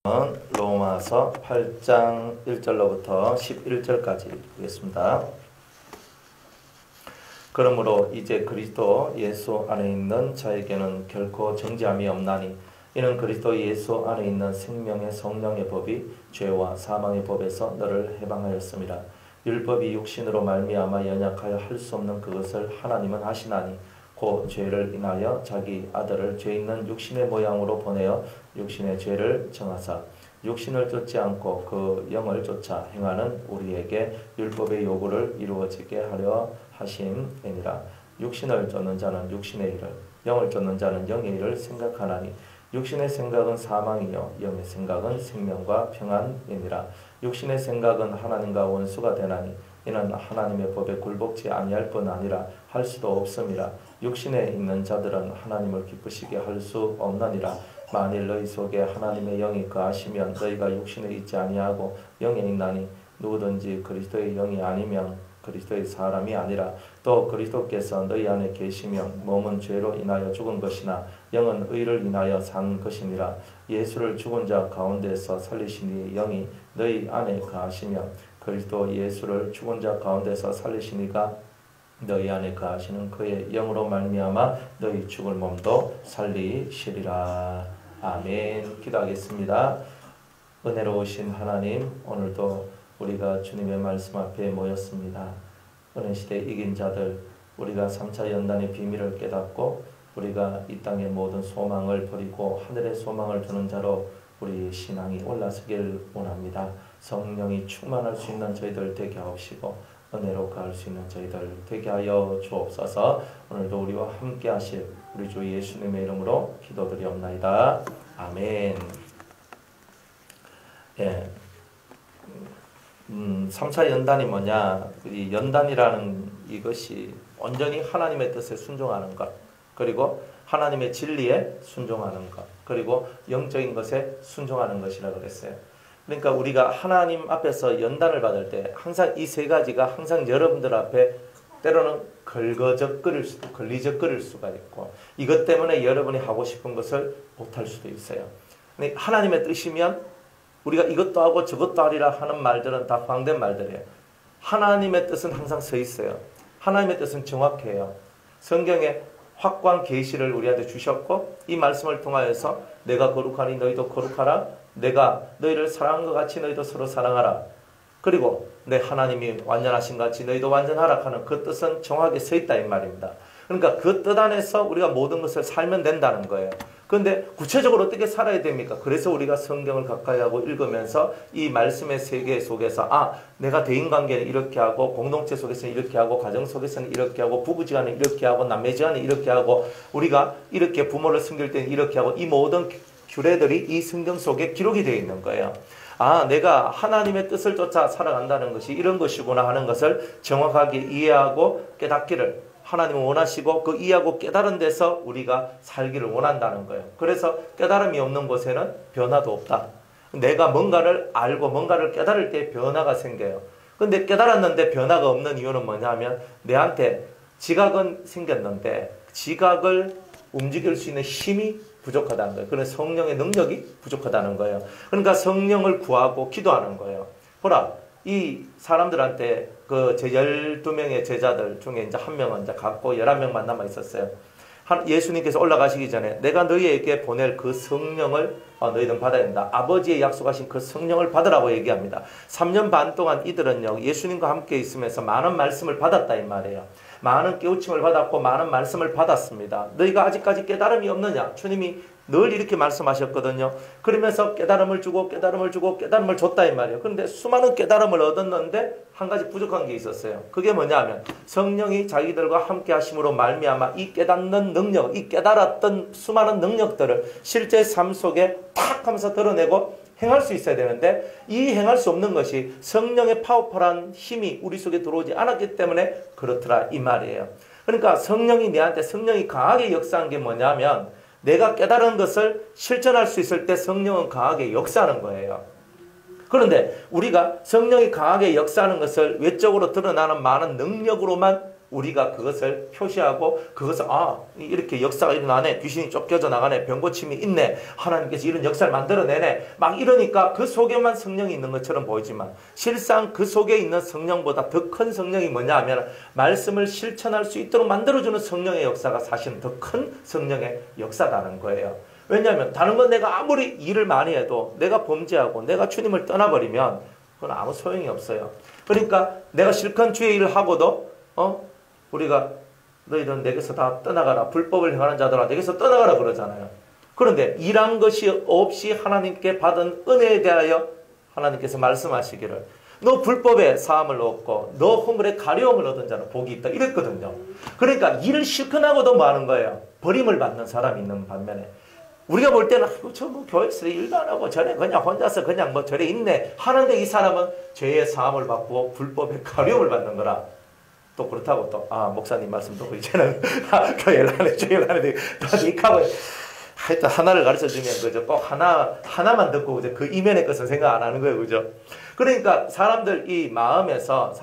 로마서 8장 1절로부터 11절까지 보겠습니다. 그러므로 이제 그리스도 예수 안에 있는 자에게는 결코 정죄함이 없나니 이는 그리스도 예수 안에 있는 생명의 성령의 법이 죄와 사망의 법에서 너를 해방하였습니다. 율법이 육신으로 말미암아 연약하여 할 수 없는 그것을 하나님은 하시나니 곧 죄를 인하여 자기 아들을 죄 있는 육신의 모양으로 보내어 육신의 죄를 정하사 육신을 쫓지 않고 그 영을 쫓아 행하는 우리에게 율법의 요구를 이루어지게 하려 하심이니라. 육신을 쫓는 자는 육신의 일을, 영을 쫓는 자는 영의 일을 생각하나니 육신의 생각은 사망이요 영의 생각은 생명과 평안이니라. 육신의 생각은 하나님과 원수가 되나니 이는 하나님의 법에 굴복지 아니할 뿐 아니라 할 수도 없음이라. 육신에 있는 자들은 하나님을 기쁘시게 할 수 없느니라. 만일 너희 속에 하나님의 영이 거하시면 너희가 육신에 있지 아니하고 영에 있나니 누구든지 그리스도의 영이 아니면 그리스도의 사람이 아니라. 또 그리스도께서 너희 안에 계시면 몸은 죄로 인하여 죽은 것이나 영은 의를 인하여 산 것이니라. 예수를 죽은 자 가운데서 살리시니 영이 너희 안에 거하시면 그리스도 예수를 죽은 자 가운데서 살리시니가 너희 안에 거하시는 그의 영으로 말미암아 너희 죽을 몸도 살리시리라. 아멘. 기도하겠습니다. 은혜로우신 하나님, 오늘도 우리가 주님의 말씀 앞에 모였습니다. 은혜시대 이긴 자들, 우리가 3차 연단의 비밀을 깨닫고 우리가 이 땅의 모든 소망을 버리고 하늘의 소망을 두는 자로 우리 신앙이 올라서길 원합니다. 성령이 충만할 수 있는 저희들 되게 하옵시고 은혜로 가할 수 있는 저희들 되게 하여 주옵소서. 오늘도 우리와 함께 하실 우리 주 예수님의 이름으로 기도드리옵나이다. 아멘. 예. 3차 연단이 뭐냐? 이 연단이라는 이것이 온전히 하나님의 뜻에 순종하는 것, 그리고 하나님의 진리에 순종하는 것, 그리고 영적인 것에 순종하는 것이라고 그랬어요. 그러니까 우리가 하나님 앞에서 연단을 받을 때 항상 이 세 가지가 항상 여러분들 앞에 때로는 걸리적거릴 수가 있고 이것 때문에 여러분이 하고 싶은 것을 못할 수도 있어요. 근데 하나님의 뜻이면 우리가 이것도 하고 저것도 하리라 하는 말들은 다 꽝된 말들이에요. 하나님의 뜻은 항상 서 있어요. 하나님의 뜻은 정확해요. 성경에 확고한 계시를 우리한테 주셨고 이 말씀을 통하여서 내가 거룩하니 너희도 거룩하라. 내가 너희를 사랑한 것 같이 너희도 서로 사랑하라. 그리고 내 하나님이 완전하신 같이 너희도 완전하라 하는 그 뜻은 정확하게 서 있다 이 말입니다. 그러니까 그 뜻 안에서 우리가 모든 것을 살면 된다는 거예요. 그런데 구체적으로 어떻게 살아야 됩니까? 그래서 우리가 성경을 가까이 하고 읽으면서 이 말씀의 세계 속에서 내가 대인관계는 이렇게 하고 공동체 속에서는 이렇게 하고 가정 속에서는 이렇게 하고 부부지간에 이렇게 하고 남매지간에 이렇게 하고 우리가 이렇게 부모를 섬길 때는 이렇게 하고 이 모든 규례들이 이 성경 속에 기록이 되어 있는 거예요. 내가 하나님의 뜻을 쫓아 살아간다는 것이 이런 것이구나 하는 것을 정확하게 이해하고 깨닫기를 하나님은 원하시고 그 이해하고 깨달은 데서 우리가 살기를 원한다는 거예요. 그래서 깨달음이 없는 곳에는 변화도 없다. 내가 뭔가를 알고 뭔가를 깨달을 때 변화가 생겨요. 근데 깨달았는데 변화가 없는 이유는 뭐냐면 내한테 지각은 생겼는데 지각을 움직일 수 있는 힘이 부족하다는 거예요. 그래서 성령의 능력이 부족하다는 거예요. 그러니까 성령을 구하고 기도하는 거예요. 보라, 이 사람들한테 그 12명의 제자들 중에 이제 한 명은 이제 갖고 11명만 남아 있었어요. 예수님께서 올라가시기 전에 내가 너희에게 보낼 그 성령을 너희들은 받아야 된다. 아버지의 약속하신 그 성령을 받으라고 얘기합니다. 3년 반 동안 이들은요 예수님과 함께 있으면서 많은 말씀을 받았다 이 말이에요. 많은 깨우침을 받았고 많은 말씀을 받았습니다. 너희가 아직까지 깨달음이 없느냐? 주님이 늘 이렇게 말씀하셨거든요. 그러면서 깨달음을 주고 깨달음을 줬다 이 말이에요. 그런데 수많은 깨달음을 얻었는데 한 가지 부족한 게 있었어요. 그게 뭐냐면 성령이 자기들과 함께 하심으로 말미암아 이 깨닫는 능력, 이 깨달았던 수많은 능력들을 실제 삶 속에 탁 하면서 드러내고 행할 수 있어야 되는데 이 행할 수 없는 것이 성령의 파워풀한 힘이 우리 속에 들어오지 않았기 때문에 그렇더라 이 말이에요. 그러니까 성령이 내한테 성령이 강하게 역사한 게 뭐냐면 내가 깨달은 것을 실천할 수 있을 때 성령은 강하게 역사하는 거예요. 그런데 우리가 성령이 강하게 역사하는 것을 외적으로 드러나는 많은 능력으로만 우리가 그것을 표시하고 그것을 이렇게 역사가 일어나네. 귀신이 쫓겨져 나가네. 병고침이 있네. 하나님께서 이런 역사를 만들어내네. 막 이러니까 그 속에만 성령이 있는 것처럼 보이지만 실상 그 속에 있는 성령보다 더 큰 성령이 뭐냐 하면 말씀을 실천할 수 있도록 만들어주는 성령의 역사가 사실은 더 큰 성령의 역사라는 거예요. 왜냐하면 다른 건 내가 아무리 일을 많이 해도 내가 범죄하고 내가 주님을 떠나버리면 그건 아무 소용이 없어요. 그러니까 내가 실컷 주의 일을 하고도 우리가 너희들은 내게서 다 떠나가라. 불법을 행하는 자들아 내게서 떠나가라 그러잖아요. 그런데 일한 것이 없이 하나님께 받은 은혜에 대하여 하나님께서 말씀하시기를 너 불법에 사함을 얻고 너 허물에 가려움을 얻은 자는 복이 있다 이랬거든요. 그러니까 일을 실컷 하고도 뭐 하는 거예요? 버림을 받는 사람이 있는 반면에 우리가 볼 때는 저 뭐 교회에서 일도 안 하고 저래 그냥 혼자서 그냥 뭐 저래 있네 하는데 이 사람은 죄의 사함을 받고 불법의 가려움을 받는 거라. 또 그렇다고 또 목사님 말씀 듣고 이제는 교회를 안 해 교회를 안 해 다니까고 하여튼 하나를 가르쳐주면 그죠? 꼭 하나만 듣고 그죠? 그 이면의 것은 생각 안 하는 거예요, 그죠? 그러니까 사람들 마음에서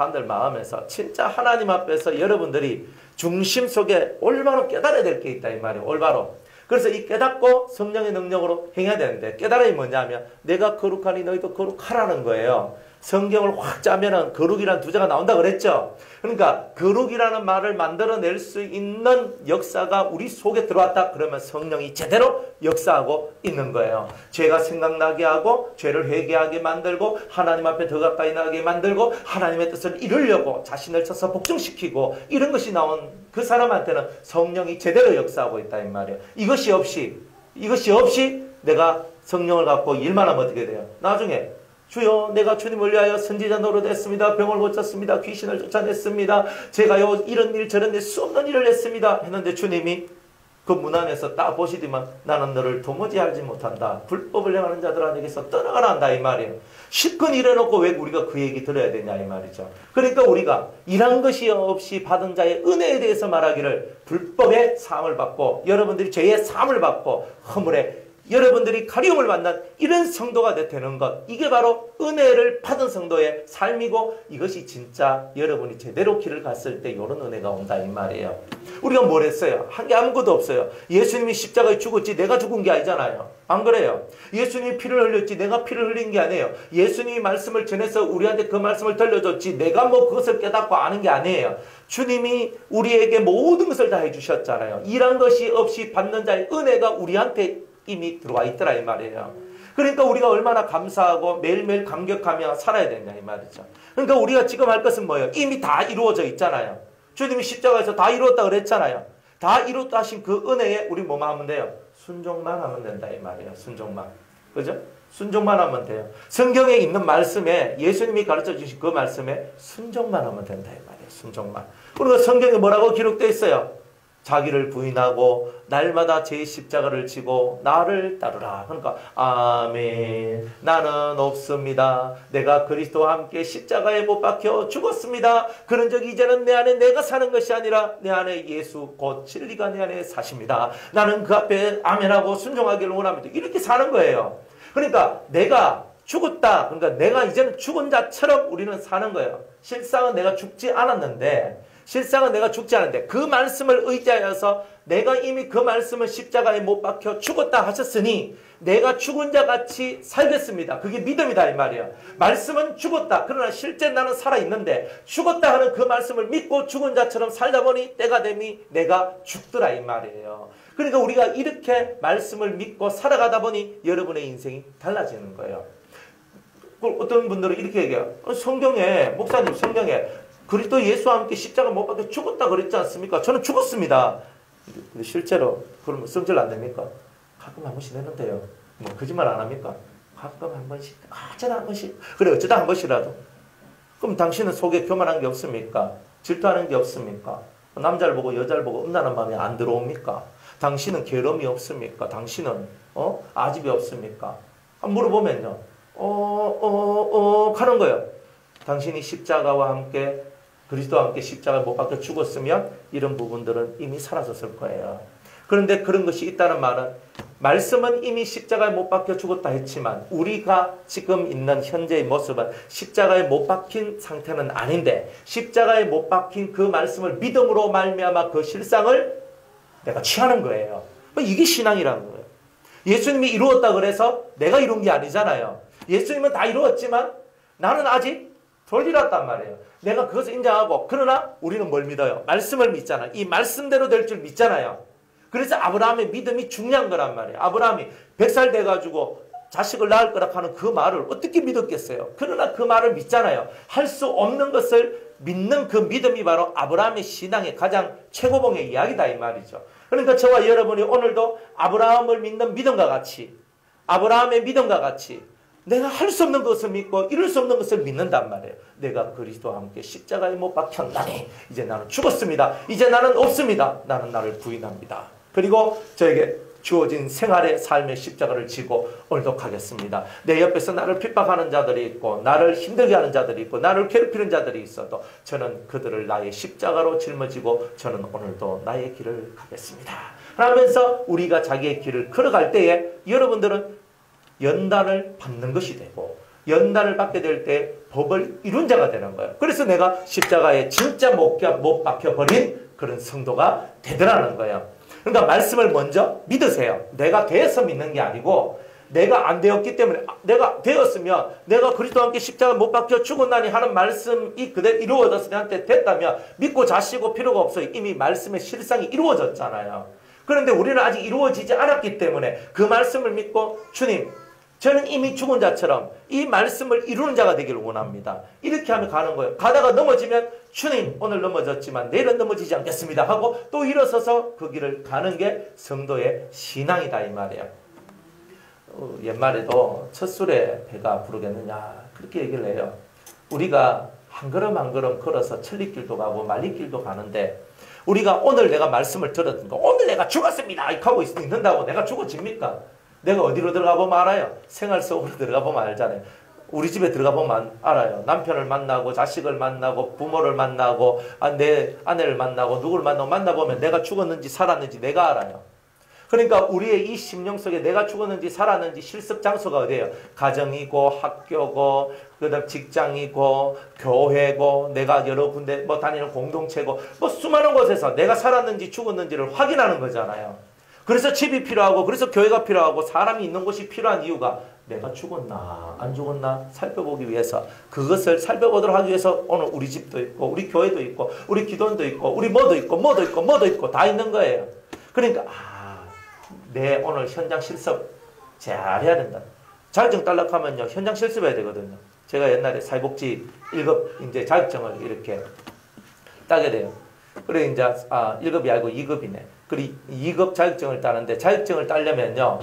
진짜 하나님 앞에서 여러분들이 중심 속에 올바로 깨달아야 될 게 있다 이 말이에요. 올바로. 그래서 이 깨닫고 성령의 능력으로 행해야 되는데 깨달음이 뭐냐면 내가 거룩하니 너희도 거룩하라는 거예요. 성경을 확 짜면은 거룩이라는 두 자가 나온다 그랬죠. 그러니까 거룩이라는 말을 만들어낼 수 있는 역사가 우리 속에 들어왔다 그러면 성령이 제대로 역사하고 있는 거예요. 죄가 생각나게 하고 죄를 회개하게 만들고 하나님 앞에 더 가까이 나게 만들고 하나님의 뜻을 이루려고 자신을 쳐서 복종시키고 이런 것이 나온 그 사람한테는 성령이 제대로 역사하고 있다 이 말이에요. 이것이 없이 내가 성령을 갖고 일만 하면 어떻게 돼요? 나중에 주여 내가 주님을 위하여 선지자 노릇했습니다. 병을 고쳤습니다. 귀신을 쫓아냈습니다. 제가요 이런 일 저런 일 수 없는 일을 했습니다. 했는데 주님이 그 문 안에서 딱 보시더만 나는 너를 도무지 알지 못한다. 불법을 행하는 자들아 내게서 떠나가라 한다 이 말이에요. 실컷 일해놓고 왜 우리가 그 얘기 들어야 되냐 이 말이죠. 그러니까 우리가 일한 것이 없이 받은 자의 은혜에 대해서 말하기를 불법의 사함을 받고 여러분들이 죄의 사함을 받고 허물에 여러분들이 가리움을 받는 이런 성도가 되는 것 이게 바로 은혜를 받은 성도의 삶이고 이것이 진짜 여러분이 제대로 길을 갔을 때 이런 은혜가 온다 이 말이에요. 우리가 뭘 했어요? 한 게 아무것도 없어요. 예수님이 십자가에 죽었지 내가 죽은 게 아니잖아요. 안 그래요? 예수님이 피를 흘렸지 내가 피를 흘린 게 아니에요. 예수님이 말씀을 전해서 우리한테 그 말씀을 들려줬지 내가 뭐 그것을 깨닫고 아는 게 아니에요. 주님이 우리에게 모든 것을 다 해주셨잖아요. 일한 것이 없이 받는 자의 은혜가 우리한테 이미 들어와 있더라 이 말이에요. 그러니까 우리가 얼마나 감사하고 매일매일 감격하며 살아야 되냐 이 말이죠. 그러니까 우리가 지금 할 것은 뭐예요? 이미 다 이루어져 있잖아요. 주님이 십자가에서 다 이루었다 그랬잖아요. 다 이루었다 하신 그 은혜에 우리 뭐만 하면 돼요? 순종만 하면 된다 이 말이에요. 순종만. 그죠? 순종만 하면 돼요. 성경에 있는 말씀에 예수님이 가르쳐 주신 그 말씀에 순종만 하면 된다 이 말이에요. 순종만. 그리고 성경에 뭐라고 기록되어 있어요? 자기를 부인하고 날마다 제 십자가를 지고 나를 따르라. 그러니까 아멘. 나는 없습니다. 내가 그리스도와 함께 십자가에 못 박혀 죽었습니다. 그런즉 이제는 내 안에 내가 사는 것이 아니라 내 안에 예수 곧 진리가 내 안에 사십니다. 나는 그 앞에 아멘하고 순종하기를 원합니다. 이렇게 사는 거예요. 그러니까 내가 죽었다. 그러니까 내가 이제는 죽은 자처럼 우리는 사는 거예요. 실상은 내가 죽지 않았는데 그 말씀을 의지하여서 내가 이미 그 말씀을 십자가에 못 박혀 죽었다 하셨으니 내가 죽은 자 같이 살겠습니다. 그게 믿음이다 이 말이에요. 말씀은 죽었다. 그러나 실제 나는 살아있는데 죽었다 하는 그 말씀을 믿고 죽은 자처럼 살다 보니 때가 되니 내가 죽더라 이 말이에요. 그러니까 우리가 이렇게 말씀을 믿고 살아가다 보니 여러분의 인생이 달라지는 거예요. 어떤 분들은 이렇게 얘기해요. 성경에 목사님 성경에 그리스도 예수와 함께 십자가 못 박혀 죽었다 그랬지 않습니까? 저는 죽었습니다. 근데 실제로 그러면 성질 안 됩니까? 가끔 한 번씩 했는데요. 뭐 거짓말 안 합니까? 가끔 한 번씩, 어쩌다 한 번씩. 그래 어쩌다 한 번씩이라도. 그럼 당신은 속에 교만한 게 없습니까? 질투하는 게 없습니까? 남자를 보고 여자를 보고 음란한 마음이 안 들어옵니까? 당신은 괴로움이 없습니까? 당신은 아집이 없습니까? 한번 물어보면요. 하는 거예요. 당신이 십자가와 함께 그리스도와 함께 십자가에 못 박혀 죽었으면 이런 부분들은 이미 사라졌을 거예요. 그런데 그런 것이 있다는 말은 말씀은 이미 십자가에 못 박혀 죽었다 했지만 우리가 지금 있는 현재의 모습은 십자가에 못 박힌 상태는 아닌데 십자가에 못 박힌 그 말씀을 믿음으로 말미암아 그 실상을 내가 취하는 거예요. 이게 신앙이라는 거예요. 예수님이 이루었다 그래서 내가 이룬 게 아니잖아요. 예수님은 다 이루었지만 나는 아직 덜 이뤘단 말이에요. 내가 그것을 인정하고 그러나 우리는 뭘 믿어요? 말씀을 믿잖아요. 이 말씀대로 될 줄 믿잖아요. 그래서 아브라함의 믿음이 중요한 거란 말이에요. 아브라함이 100살 돼가지고 자식을 낳을 거라 하는 그 말을 어떻게 믿었겠어요? 그러나 그 말을 믿잖아요. 할 수 없는 것을 믿는 그 믿음이 바로 아브라함의 신앙의 가장 최고봉의 이야기다 이 말이죠. 그러니까 저와 여러분이 오늘도 아브라함을 믿는 믿음과 같이 아브라함의 믿음과 같이 내가 할 수 없는 것을 믿고 이룰 수 없는 것을 믿는단 말이에요. 내가 그리스도와 함께 십자가에 못 박혔나니 이제 나는 죽었습니다. 이제 나는 없습니다. 나는 나를 부인합니다. 그리고 저에게 주어진 생활의 삶의 십자가를 지고 오늘도 가겠습니다. 내 옆에서 나를 핍박하는 자들이 있고 나를 힘들게 하는 자들이 있고 나를 괴롭히는 자들이 있어도 저는 그들을 나의 십자가로 짊어지고 저는 오늘도 나의 길을 가겠습니다. 하면서 우리가 자기의 길을 걸어갈 때에 여러분들은 연단을 받는 것이 되고 연단을 받게 될 때 법을 이룬 자가 되는 거예요. 그래서 내가 십자가에 진짜 못 박혀버린 그런 성도가 되더라는 거예요. 그러니까 말씀을 먼저 믿으세요. 내가 돼서 믿는 게 아니고 내가 안 되었기 때문에 내가 되었으면 내가 그리스도와 함께 십자가 못 박혀 죽었나니 하는 말씀이 그대로 이루어져서 내한테 됐다면 믿고 자시고 필요가 없어요. 이미 말씀의 실상이 이루어졌잖아요. 그런데 우리는 아직 이루어지지 않았기 때문에 그 말씀을 믿고 주님 저는 이미 죽은 자처럼 이 말씀을 이루는 자가 되기를 원합니다. 이렇게 하면 가는 거예요. 가다가 넘어지면 주님 오늘 넘어졌지만 내일은 넘어지지 않겠습니다 하고 또 일어서서 그 길을 가는 게 성도의 신앙이다 이 말이에요. 옛말에도 첫 술에 배가 부르겠느냐 그렇게 얘기를 해요. 우리가 한 걸음 한 걸음 걸어서 천리길도 가고 만리길도 가는데 우리가 오늘 내가 말씀을 들었던 거 오늘 내가 죽었습니다 이렇게 하고 있는다고 내가 죽어집니까? 내가 어디로 들어가 보면 알아요. 생활 속으로 들어가 보면 알잖아요. 우리 집에 들어가 보면 알아요. 남편을 만나고 자식을 만나고 부모를 만나고 내 아내를 만나고 누구를 만나보면 내가 죽었는지 살았는지 내가 알아요. 그러니까 우리의 이 심령 속에 내가 죽었는지 살았는지 실습 장소가 어디예요? 가정이고 학교고 그다음 직장이고 교회고 내가 여러 군데 뭐 다니는 공동체고 뭐 수많은 곳에서 내가 살았는지 죽었는지를 확인하는 거잖아요. 그래서 집이 필요하고 그래서 교회가 필요하고 사람이 있는 곳이 필요한 이유가 내가 죽었나 안 죽었나 살펴보기 위해서 그것을 살펴보도록 하기 위해서 오늘 우리 집도 있고 우리 교회도 있고 우리 기도원도 있고 우리 뭐도 있고 다 있는 거예요. 그러니까 내 오늘 현장 실습 잘해야 된다. 자격증 딸락하면요 현장 실습해야 되거든요. 제가 옛날에 사회복지 1급 이제 자격증을 이렇게 따게 돼요. 그래 이제 1급이 아니고 2급이네. 그리고 2급 자격증을 따는데 자격증을 따려면요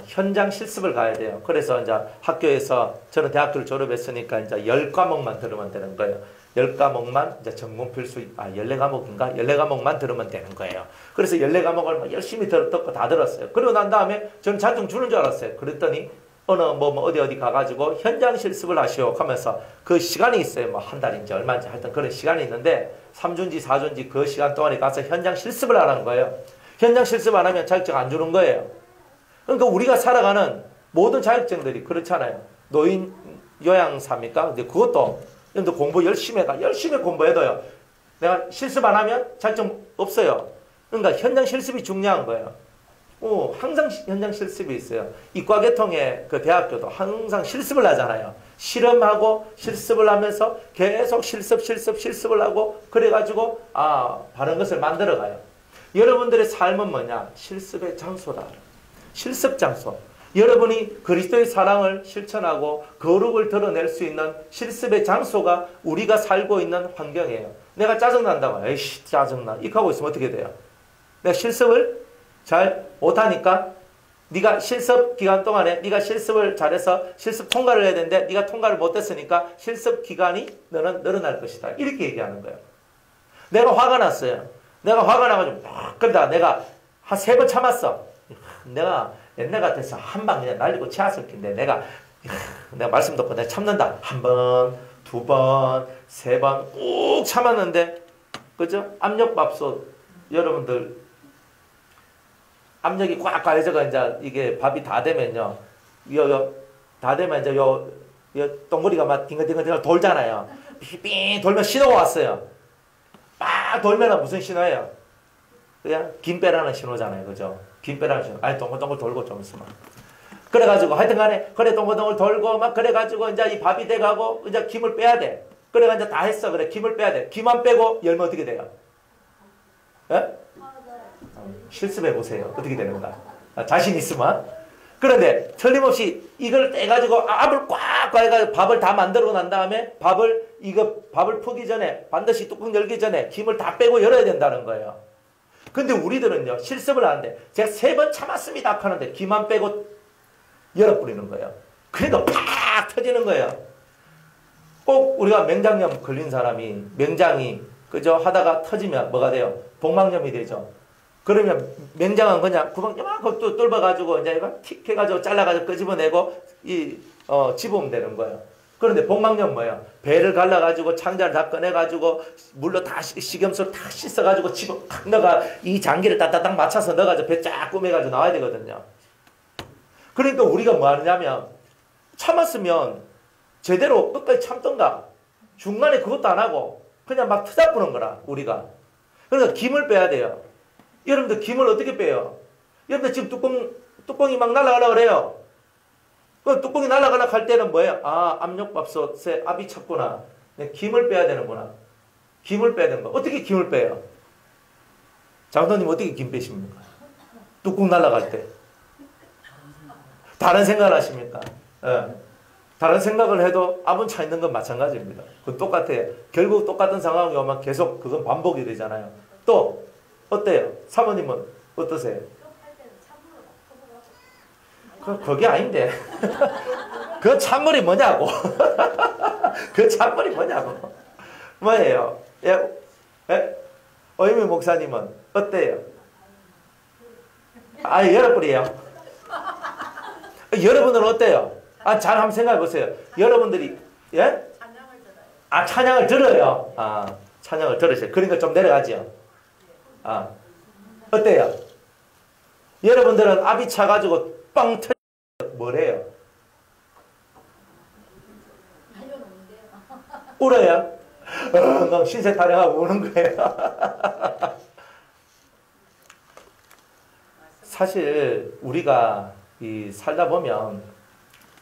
현장 실습을 가야 돼요. 그래서 이제 학교에서 저는 대학교를 졸업했으니까 이제 10과목만 들으면 되는 거예요. 10과목만 이제 전공 필수 14과목인가 14과목만 들으면 되는 거예요. 그래서 14과목을 막 열심히 듣고 다 들었어요. 그러고 난 다음에 저는 자격증 주는 줄 알았어요. 그랬더니 어느 어디 가가지고 현장 실습을 하시오 하면서 그 시간이 있어요. 뭐 한 달인지 얼마인지 하여튼 그런 시간이 있는데 3주인지 4주인지 그 시간 동안에 가서 현장 실습을 하는 거예요. 현장 실습 안 하면 자격증 안 주는 거예요. 그러니까 우리가 살아가는 모든 자격증들이 그렇잖아요. 노인 요양사입니까? 근데 그것도 공부 열심히 공부해도요. 내가 실습 안 하면 자격증 없어요. 그러니까 현장 실습이 중요한 거예요. 항상 현장 실습이 있어요. 이과계통의 그 대학교도 항상 실습을 하잖아요. 실험하고 실습을 하면서 계속 실습을 하고 그래가지고 바른 것을 만들어가요. 여러분들의 삶은 뭐냐? 실습의 장소다. 실습 장소. 여러분이 그리스도의 사랑을 실천하고 거룩을 드러낼 수 있는 실습의 장소가 우리가 살고 있는 환경이에요. 내가 짜증난다고 에이씨 짜증나 이렇게 하고 있으면 어떻게 돼요? 내가 실습을 잘 못하니까 네가 실습 기간 동안에 네가 실습을 잘해서 실습 통과를 해야 되는데 네가 통과를 못했으니까 실습 기간이 너는 늘어날 것이다. 이렇게 얘기하는 거예요. 내가 화가 났어요. 내가 화가 나가지고 그러다 내가 한 3번 참았어. 내가 옛날 같아서 한 방 그냥 날리고 치았을 텐데 내가 말씀 듣고 내가 참는다. 1번, 2번, 3번 꾹 참았는데 그죠? 압력밥솥 여러분들 압력이 꽉 가해져가 이제 이게 밥이 다 되면요. 다 되면 이제 요 동그리가 막 딩글딩글 돌잖아요. 빙 돌면 신호가 왔어요. 막 돌면은 무슨 신호예요? 그냥 김 빼라는 신호잖아요. 그죠? 김 빼라는 신호. 아니 동글동글 돌고 좀 있으면. 그래가지고 하여튼 간에 그래 동글동글 돌고 막 그래가지고 이제 이 밥이 돼가고 이제 김을 빼야 돼. 그래가 이제 다 했어. 그래 김을 빼야 돼. 김 안 빼고 열면 어떻게 돼요? 예? 실습해 보세요. 어떻게 되는가? 자신 있으면. 그런데 틀림없이 이걸 떼가지고 압을 꽉 해가지고 밥을 다 만들고 난 다음에 밥을 푸기 전에 반드시 뚜껑 열기 전에 김을 다 빼고 열어야 된다는 거예요. 근데 우리들은요 실습을 하는데 제가 3번 참았습니다 하는데 김 안 빼고 열어버리는 거예요. 그러니까 팍 터지는 거예요. 꼭 우리가 맹장염 걸린 사람이 맹장이 그저 하다가 터지면 뭐가 돼요? 복막염이 되죠. 그러면 맹장은 그냥 구멍 요만큼 뚫어가지고 이제 이거 틱 해가지고 잘라가지고 끄집어내고 집으면 되는 거예요. 그런데 복막염 뭐예요? 배를 갈라가지고 창자를 다 꺼내가지고 물로 다 식염수를 다 씻어가지고 집어 넣어가 이 장기를 따따딱 맞춰서 넣어가지고 배 쫙 꾸며가지고 나와야 되거든요. 그러니까 우리가 뭐 하느냐면 참았으면 제대로 끝까지 참던가 중간에 그것도 안 하고 그냥 막 터잡부는 거라 우리가. 그러니까 김을 빼야 돼요. 여러분들 김을 어떻게 빼요? 여러분들 지금 뚜껑이 막 날아가려고 그래요. 그 뚜껑이 날아가려고 할 때는 뭐예요? 아, 압력밥솥에 압이 찼구나. 김을 빼야 되는구나. 김을 빼야 되는 거. 어떻게 김을 빼요? 장로님 어떻게 김 빼십니까? 뚜껑 날아갈 때. 다른 생각을 하십니까? 예. 다른 생각을 해도 압은 차 있는 건 마찬가지입니다. 그건 똑같아요. 결국 똑같은 상황이 오면 계속 그건 반복이 되잖아요. 또 어때요? 사모님은 어떠세요? 그게 아닌데. 그 찬물이 뭐냐고. 그 찬물이 뭐냐고. 뭐예요? 예? 예? 어이미 목사님은 어때요? 아, 열어버려요. 여러분들은 어때요? 아, 잘 한번 생각해 보세요. 여러분들이, 예? 찬양을 들어요. 아, 찬양을 들어요. 아, 찬양을 들으세요. 그러니까 좀 내려가죠. 아, 어때요? 여러분들은 압이 차가지고 빵 터져 뭐래요? 울어요? 신세 타령하고 우는 거예요. 사실 우리가 살다 보면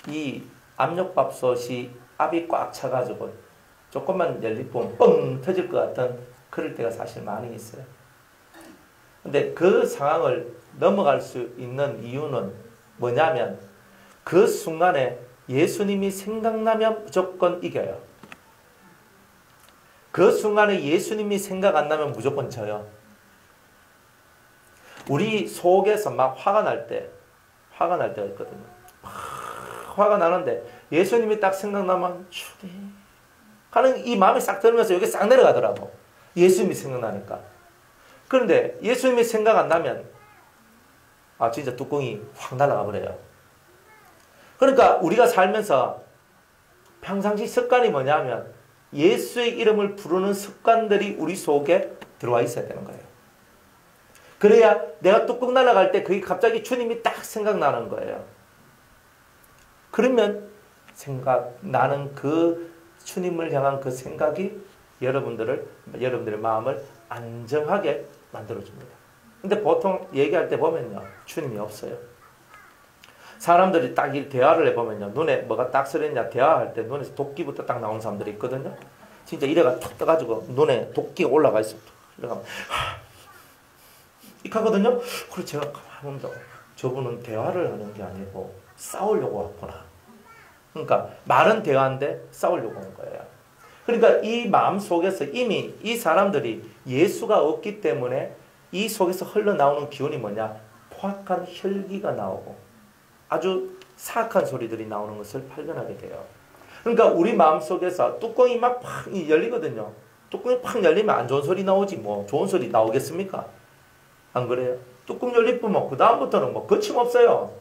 이 압력밥솥이 압이 꽉 차가지고 조금만 열리면 뻥 터질 것 같은 그럴 때가 사실 많이 있어요. 근데 그 상황을 넘어갈 수 있는 이유는 뭐냐면 그 순간에 예수님이 생각나면 무조건 이겨요. 그 순간에 예수님이 생각 안 나면 무조건 져요. 우리 속에서 막 화가 날 때가 있거든요. 화가 나는데 예수님이 딱 생각나면 주님 하는 이 마음이 싹 들면서 여기 싹 내려가더라고. 예수님이 생각나니까. 그런데 예수님이 생각 안 나면 아 진짜 뚜껑이 확 날아가 버려요. 그러니까 우리가 살면서 평상시 습관이 뭐냐면 예수의 이름을 부르는 습관들이 우리 속에 들어와 있어야 되는 거예요. 그래야 내가 뚜껑 날아갈 때 그게 갑자기 주님이 딱 생각나는 거예요. 그러면 생각나는 그 주님을 향한 그 생각이 여러분들의 마음을 안정하게 만들어줍니다. 근데 보통 얘기할 때 보면요. 주님이 없어요. 사람들이 딱 이 대화를 해보면요. 눈에 뭐가 딱 서렸냐 대화할 때 눈에서 도끼부터 딱 나오는 사람들이 있거든요. 진짜 이래가 툭 떠가지고 눈에 도끼가 올라가 있어. 이래가면 이렇게 하거든요. 그래서 제가 가만히 보면 저분은 대화를 하는 게 아니고 싸우려고 왔구나. 그러니까 말은 대화인데 싸우려고 온 거예요. 그러니까 이 마음 속에서 이미 이 사람들이 예수가 없기 때문에 이 속에서 흘러나오는 기운이 뭐냐? 포악한 혈기가 나오고 아주 사악한 소리들이 나오는 것을 발견하게 돼요. 그러니까 우리 마음속에서 뚜껑이 막 팍 열리거든요. 뚜껑이 팍 열리면 안 좋은 소리 나오지 뭐 좋은 소리 나오겠습니까? 안 그래요? 뚜껑 열릴 뿐만 그 다음부터는 뭐 거침없어요.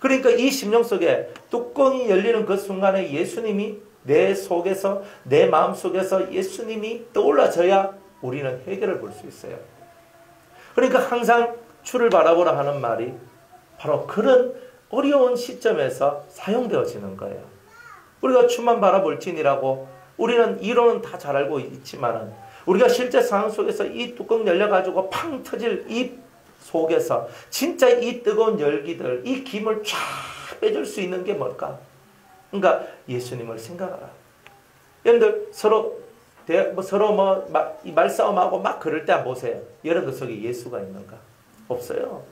그러니까 이 심령 속에 뚜껑이 열리는 그 순간에 예수님이 내 속에서 내 마음 속에서 예수님이 떠올라져야 우리는 해결을 볼 수 있어요. 그러니까 항상 주를 바라보라 하는 말이 바로 그런 어려운 시점에서 사용되어지는 거예요. 우리가 주만 바라볼지니라고 우리는 이론은 다 잘 알고 있지만은 우리가 실제 상황 속에서 이 뚜껑 열려가지고 팡 터질 이 속에서 진짜 이 뜨거운 열기들, 이 김을 쫙 빼줄 수 있는 게 뭘까? 그러니까 예수님을 생각하라. 여러분들 서로 말싸움하고 막 그럴 때 한번 보세요. 여러분 속에 예수가 있는가? 없어요.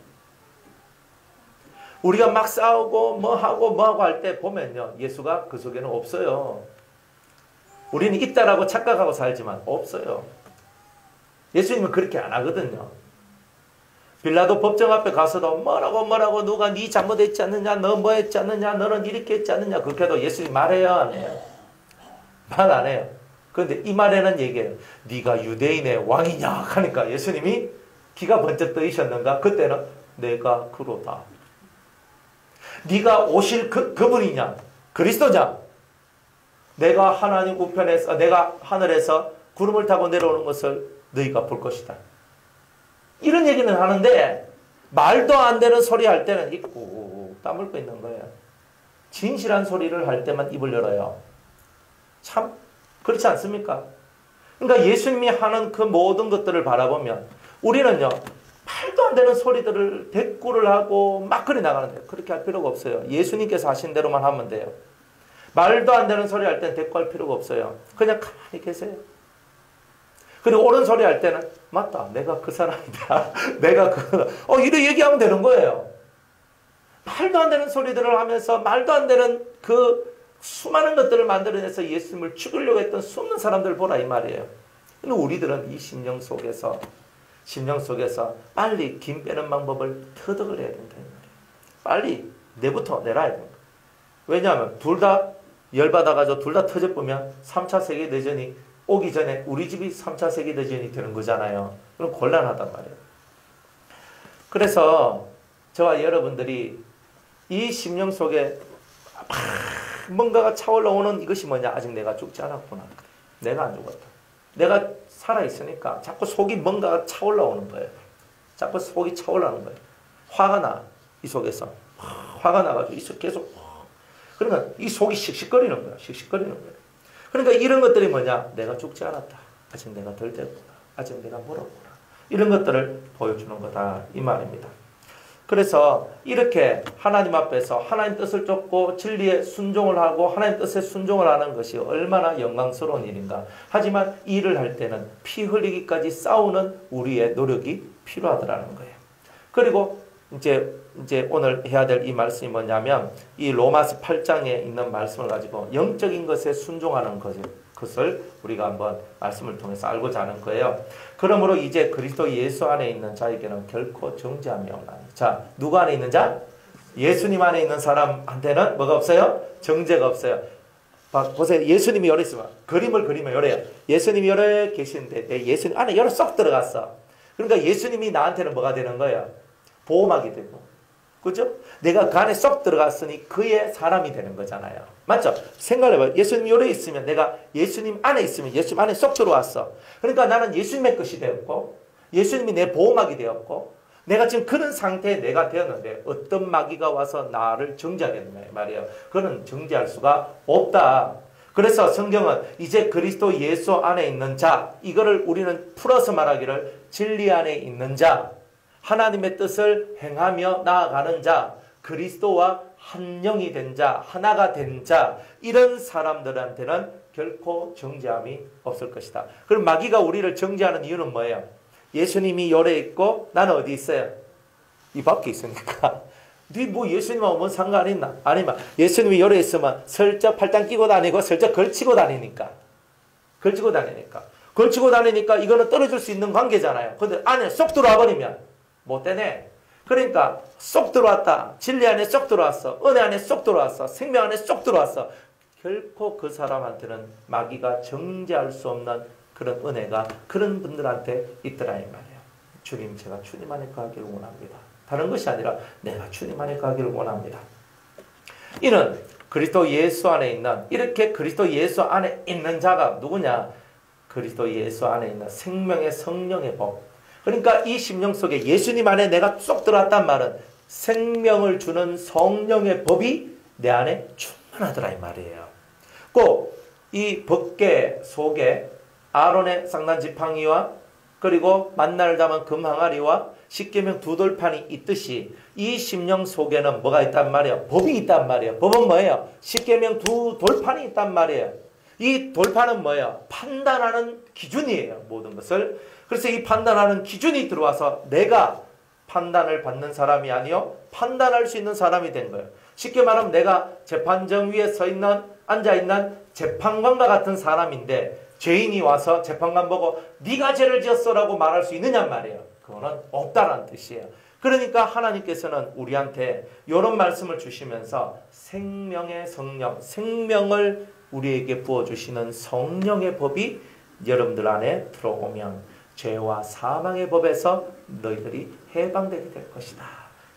우리가 막 싸우고 뭐하고 할 때 보면요. 예수가 그 속에는 없어요. 우리는 있다라고 착각하고 살지만 없어요. 예수님은 그렇게 안 하거든요. 빌라도 법정 앞에 가서도 뭐라고 누가 네 잘못했지 않느냐, 너 뭐 했지 않느냐, 너는 이렇게 했지 않느냐, 그렇게 해도 예수님 말해요, 안 해요? 말 안 해요. 그런데 이 말에는 얘기해요. 네가 유대인의 왕이냐 하니까 예수님이 기가 번쩍 뜨이셨는가? 그때는 내가 그로다. 네가 오실 그분이냐? 그리스도냐? 내가 하나님 우편에서, 내가 하늘에서 구름을 타고 내려오는 것을 너희가 볼 것이다. 이런 얘기는 하는데 말도 안 되는 소리 할 때는 입고 다물고 있는 거예요. 진실한 소리를 할 때만 입을 열어요. 참 그렇지 않습니까? 그러니까 예수님이 하는 그 모든 것들을 바라보면 우리는요. 말도 안 되는 소리들을 대꾸를 하고 막 그리 나가는데 그렇게 할 필요가 없어요. 예수님께서 하신 대로만 하면 돼요. 말도 안 되는 소리 할 때는 대꾸할 필요가 없어요. 그냥 가만히 계세요. 그리고 옳은 소리 할 때는 맞다. 내가 그 사람이다. 내가 이렇게 얘기하면 되는 거예요. 말도 안 되는 소리들을 하면서 말도 안 되는 그 수많은 것들을 만들어내서 예수님을 죽이려고 했던 수없는 사람들을 보라 이 말이에요. 근데 우리들은 이 심령 속에서 빨리 김 빼는 방법을 터득을 해야 된다. 빨리 내부터 내놔야 된다. 왜냐하면 둘 다 열받아가지고 둘 다 터져보면 3차 세계대전이 오기 전에 우리 집이 3차 세계대전이 되는 거잖아요. 그럼 곤란하단 말이에요. 그래서 저와 여러분들이 이 심령 속에 뭔가가 차올라오는 이것이 뭐냐? 아직 내가 죽지 않았구나. 내가 안 죽었다. 내가 살아있으니까 자꾸 속이 뭔가가 차올라오는 거예요. 자꾸 속이 차올라오는 거예요. 화가 나. 이 속에서. 화가 나가지고 이 속 계속. 그러니까 이 속이 씩씩거리는 거야. 씩씩거리는 거예요. 그러니까 이런 것들이 뭐냐? 내가 죽지 않았다. 아직 내가 덜 됐구나. 아직 내가 멀었구나. 이런 것들을 보여주는 거다. 이 말입니다. 그래서 이렇게 하나님 앞에서 하나님 뜻을 쫓고 진리에 순종을 하고 하나님 뜻에 순종을 하는 것이 얼마나 영광스러운 일인가. 하지만 이 일을 할 때는 피 흘리기까지 싸우는 우리의 노력이 필요하더라는 거예요. 그리고 이제 오늘 해야 될 이 말씀이 뭐냐면 이 로마서 8장에 있는 말씀을 가지고 영적인 것에 순종하는 것을 우리가 한번 말씀을 통해서 알고자 하는 거예요. 그러므로 이제 그리스도 예수 안에 있는 자에게는 결코 정죄함이 없나니. 자, 누구 안에 있는 자? 예수님 안에 있는 사람한테는 뭐가 없어요? 정죄가 없어요. 보세요. 예수님이 열에 있으면 그림을 그리면 열에요. 예수님이 열에 계시는데 예수님 안에 열에 쏙 들어갔어. 그러니까 예수님이 나한테는 뭐가 되는 거예요? 보호막이 되고. 그죠? 내가 그 안에 쏙 들어갔으니 그의 사람이 되는 거잖아요. 맞죠? 생각해봐요. 예수님 요래 있으면 내가 예수님 안에 있으면 예수님 안에 쏙 들어왔어. 그러니까 나는 예수님의 것이 되었고 예수님이 내 보호막이 되었고 내가 지금 그런 상태에 내가 되었는데 어떤 마귀가 와서 나를 정죄하겠느냐 말이에요. 그는 정죄할 수가 없다. 그래서 성경은 이제 그리스도 예수 안에 있는 자, 이거를 우리는 풀어서 말하기를 진리 안에 있는 자, 하나님의 뜻을 행하며 나아가는 자, 그리스도와 한 영이 된 자, 하나가 된 자, 이런 사람들한테는 결코 정죄함이 없을 것이다. 그럼 마귀가 우리를 정죄하는 이유는 뭐예요? 예수님이 열에 있고 나는 어디 있어요? 이 밖에 있으니까. 네 뭐 예수님하고 뭔 상관 있나? 아니면 예수님이 열에 있으면 슬쩍 팔짱 끼고 다니고 슬쩍 걸치고 다니니까. 걸치고 다니니까 이거는 떨어질 수 있는 관계잖아요. 근데 안에 쏙 들어와 버리면 못 되네. 그러니까 쏙 들어왔다. 진리 안에 쏙 들어왔어. 은혜 안에 쏙 들어왔어. 생명 안에 쏙 들어왔어. 결코 그 사람한테는 마귀가 정죄할 수 없는 그런 은혜가 그런 분들한테 있더라 이 말이에요. 주님, 제가 주님 안에 가기를 원합니다. 다른 것이 아니라 내가 주님 안에 가기를 원합니다. 이는 그리스도 예수 안에 있는, 이렇게 그리스도 예수 안에 있는 자가 누구냐? 그리스도 예수 안에 있는 생명의 성령의 복, 그러니까 이 심령 속에 예수님 안에 내가 쏙 들어왔단 말은 생명을 주는 성령의 법이 내 안에 충만하더라 이 말이에요. 꼭 이 법궤 속에 아론의 쌍난 지팡이와 그리고 만나를 담은 금 항아리와 십계명 두 돌판이 있듯이 이 심령 속에는 뭐가 있단 말이에요? 법이 있단 말이에요. 법은 뭐예요? 십계명 두 돌판이 있단 말이에요. 이 돌판은 뭐예요? 판단하는 기준이에요. 모든 것을. 그래서 이 판단하는 기준이 들어와서 내가 판단을 받는 사람이 아니요 판단할 수 있는 사람이 된 거예요. 쉽게 말하면 내가 재판정 위에 서 있는 앉아있는 재판관과 같은 사람인데 죄인이 와서 재판관 보고 네가 죄를 지었어라고 말할 수 있느냐 말이에요. 그거는 없다라는 뜻이에요. 그러니까 하나님께서는 우리한테 이런 말씀을 주시면서 생명의 성령, 생명을 우리에게 부어주시는 성령의 법이 여러분들 안에 들어오면 죄와 사망의 법에서 너희들이 해방되게 될 것이다.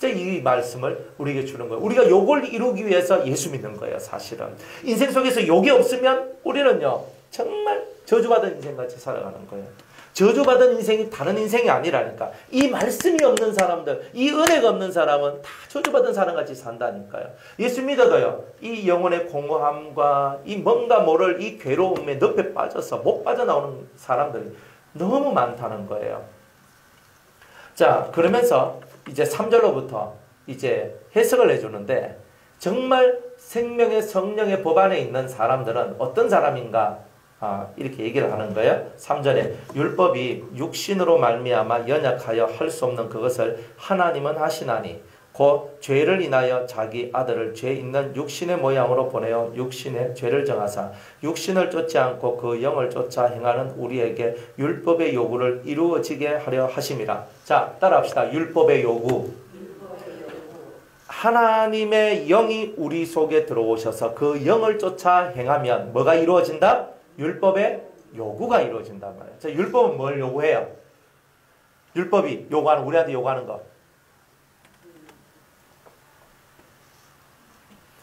이 말씀을 우리에게 주는 거예요. 우리가 요걸 이루기 위해서 예수 믿는 거예요. 사실은 인생 속에서 요게 없으면 우리는요 정말 저주받은 인생같이 살아가는 거예요. 저주받은 인생이 다른 인생이 아니라니까. 이 말씀이 없는 사람들, 이 은혜가 없는 사람은 다 저주받은 사람같이 산다니까요. 예수 믿어도요 이 영혼의 공허함과 이 뭔가 모를 이 괴로움에 늪에 빠져서 못 빠져나오는 사람들이 너무 많다는 거예요. 자, 그러면서 이제 3절로부터 이제 해석을 해주는데 정말 생명의 성령의 법 안에 있는 사람들은 어떤 사람인가? 이렇게 얘기를 하는 거예요. 3절에 율법이 육신으로 말미암아 연약하여 할 수 없는 그것을 하나님은 하시나니 곧 죄를 인하여 자기 아들을 죄 있는 육신의 모양으로 보내어 육신의 죄를 정하사 육신을 쫓지 않고 그 영을 쫓아 행하는 우리에게 율법의 요구를 이루어지게 하려 하심이라. 자, 따라합시다. 율법의 요구. 하나님의 영이 우리 속에 들어오셔서 그 영을 쫓아 행하면 뭐가 이루어진다? 율법의 요구가 이루어진단 말이에요. 자, 율법은 뭘 요구해요? 율법이 요구하는, 우리한테 요구하는 거.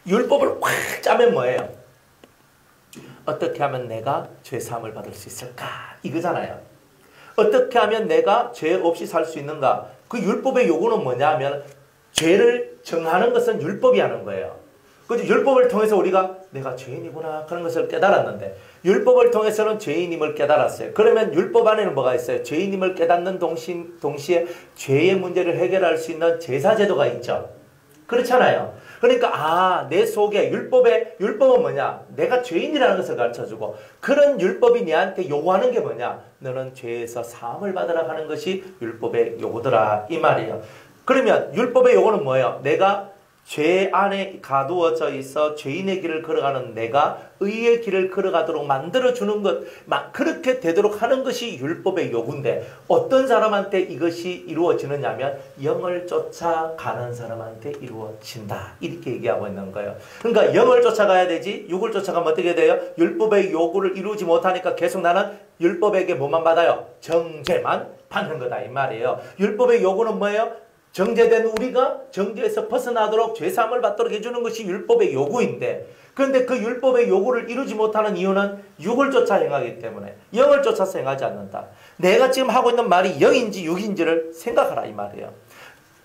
율법을 확 짜면 뭐예요? 어떻게 하면 내가 죄사함을 받을 수 있을까? 이거잖아요. 어떻게 하면 내가 죄 없이 살 수 있는가? 그 율법의 요구는 뭐냐 하면 죄를 정하는 것은 율법이 하는 거예요. 그래서 율법을 통해서 우리가 내가 죄인이구나 그런 것을 깨달았는데 율법을 통해서는 죄인임을 깨달았어요. 그러면 율법 안에는 뭐가 있어요? 죄인임을 깨닫는 동시에 죄의 문제를 해결할 수 있는 제사제도가 있죠. 그렇잖아요. 그러니까 내 속에 율법은 뭐냐? 내가 죄인이라는 것을 가르쳐주고 그런 율법이 내한테 요구하는 게 뭐냐? 너는 죄에서 사함을 받으라 하는 것이 율법의 요구더라 이 말이에요. 그러면 율법의 요구는 뭐예요? 내가 죄 안에 가두어져 있어 죄인의 길을 걸어가는 내가 의의 길을 걸어가도록 만들어주는 것, 그렇게 되도록 하는 것이 율법의 요구인데 어떤 사람한테 이것이 이루어지느냐 하면 영을 쫓아가는 사람한테 이루어진다. 이렇게 얘기하고 있는 거예요. 그러니까 영을 쫓아가야 되지 육을 쫓아가면 어떻게 돼요? 율법의 요구를 이루지 못하니까 계속 나는 율법에게 뭐만 받아요? 정죄만 받는 거다 이 말이에요. 율법의 요구는 뭐예요? 정죄된 우리가 정죄에서 벗어나도록 죄사함을 받도록 해주는 것이 율법의 요구인데 그런데 그 율법의 요구를 이루지 못하는 이유는 육을 쫓아 행하기 때문에 영을 쫓아서 행하지 않는다. 내가 지금 하고 있는 말이 영인지 육인지를 생각하라 이 말이에요.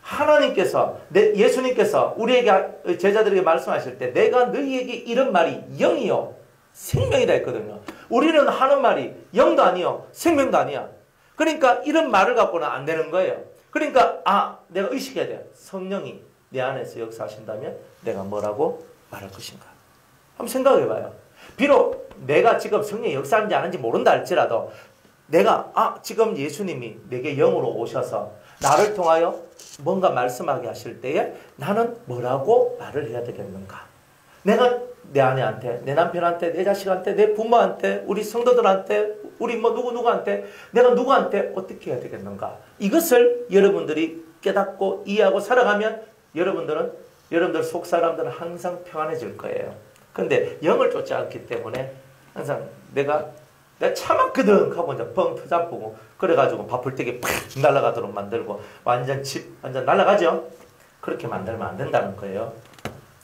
하나님께서 예수님께서 우리에게 제자들에게 말씀하실 때 내가 너희에게 이런 말이 영이요 생명이다 했거든요. 우리는 하는 말이 영도 아니요 생명도 아니야. 그러니까 이런 말을 갖고는 안 되는 거예요. 그러니까 내가 의식해야 돼요. 성령이 내 안에서 역사하신다면 내가 뭐라고 말할 것인가. 한번 생각해봐요. 비록 내가 지금 성령이 역사하는지 안 하는지 모른다 할지라도 내가 지금 예수님이 내게 영으로 오셔서 나를 통하여 뭔가 말씀하게 하실 때에 나는 뭐라고 말을 해야 되겠는가. 내가 내 아내한테, 내 남편한테, 내 자식한테, 내 부모한테, 우리 성도들한테, 우리 누구한테, 내가 누구한테 어떻게 해야 되겠는가. 이것을 여러분들이 깨닫고 이해하고 살아가면 여러분들 속 사람들은 항상 평안해질 거예요. 그런데 영을 쫓지 않기 때문에 항상 내가 참았거든 하고 이제 뻥 터잡고 그래가지고 바풀떼기 팍 날아가도록 만들고 완전 날아가죠. 그렇게 만들면 안 된다는 거예요.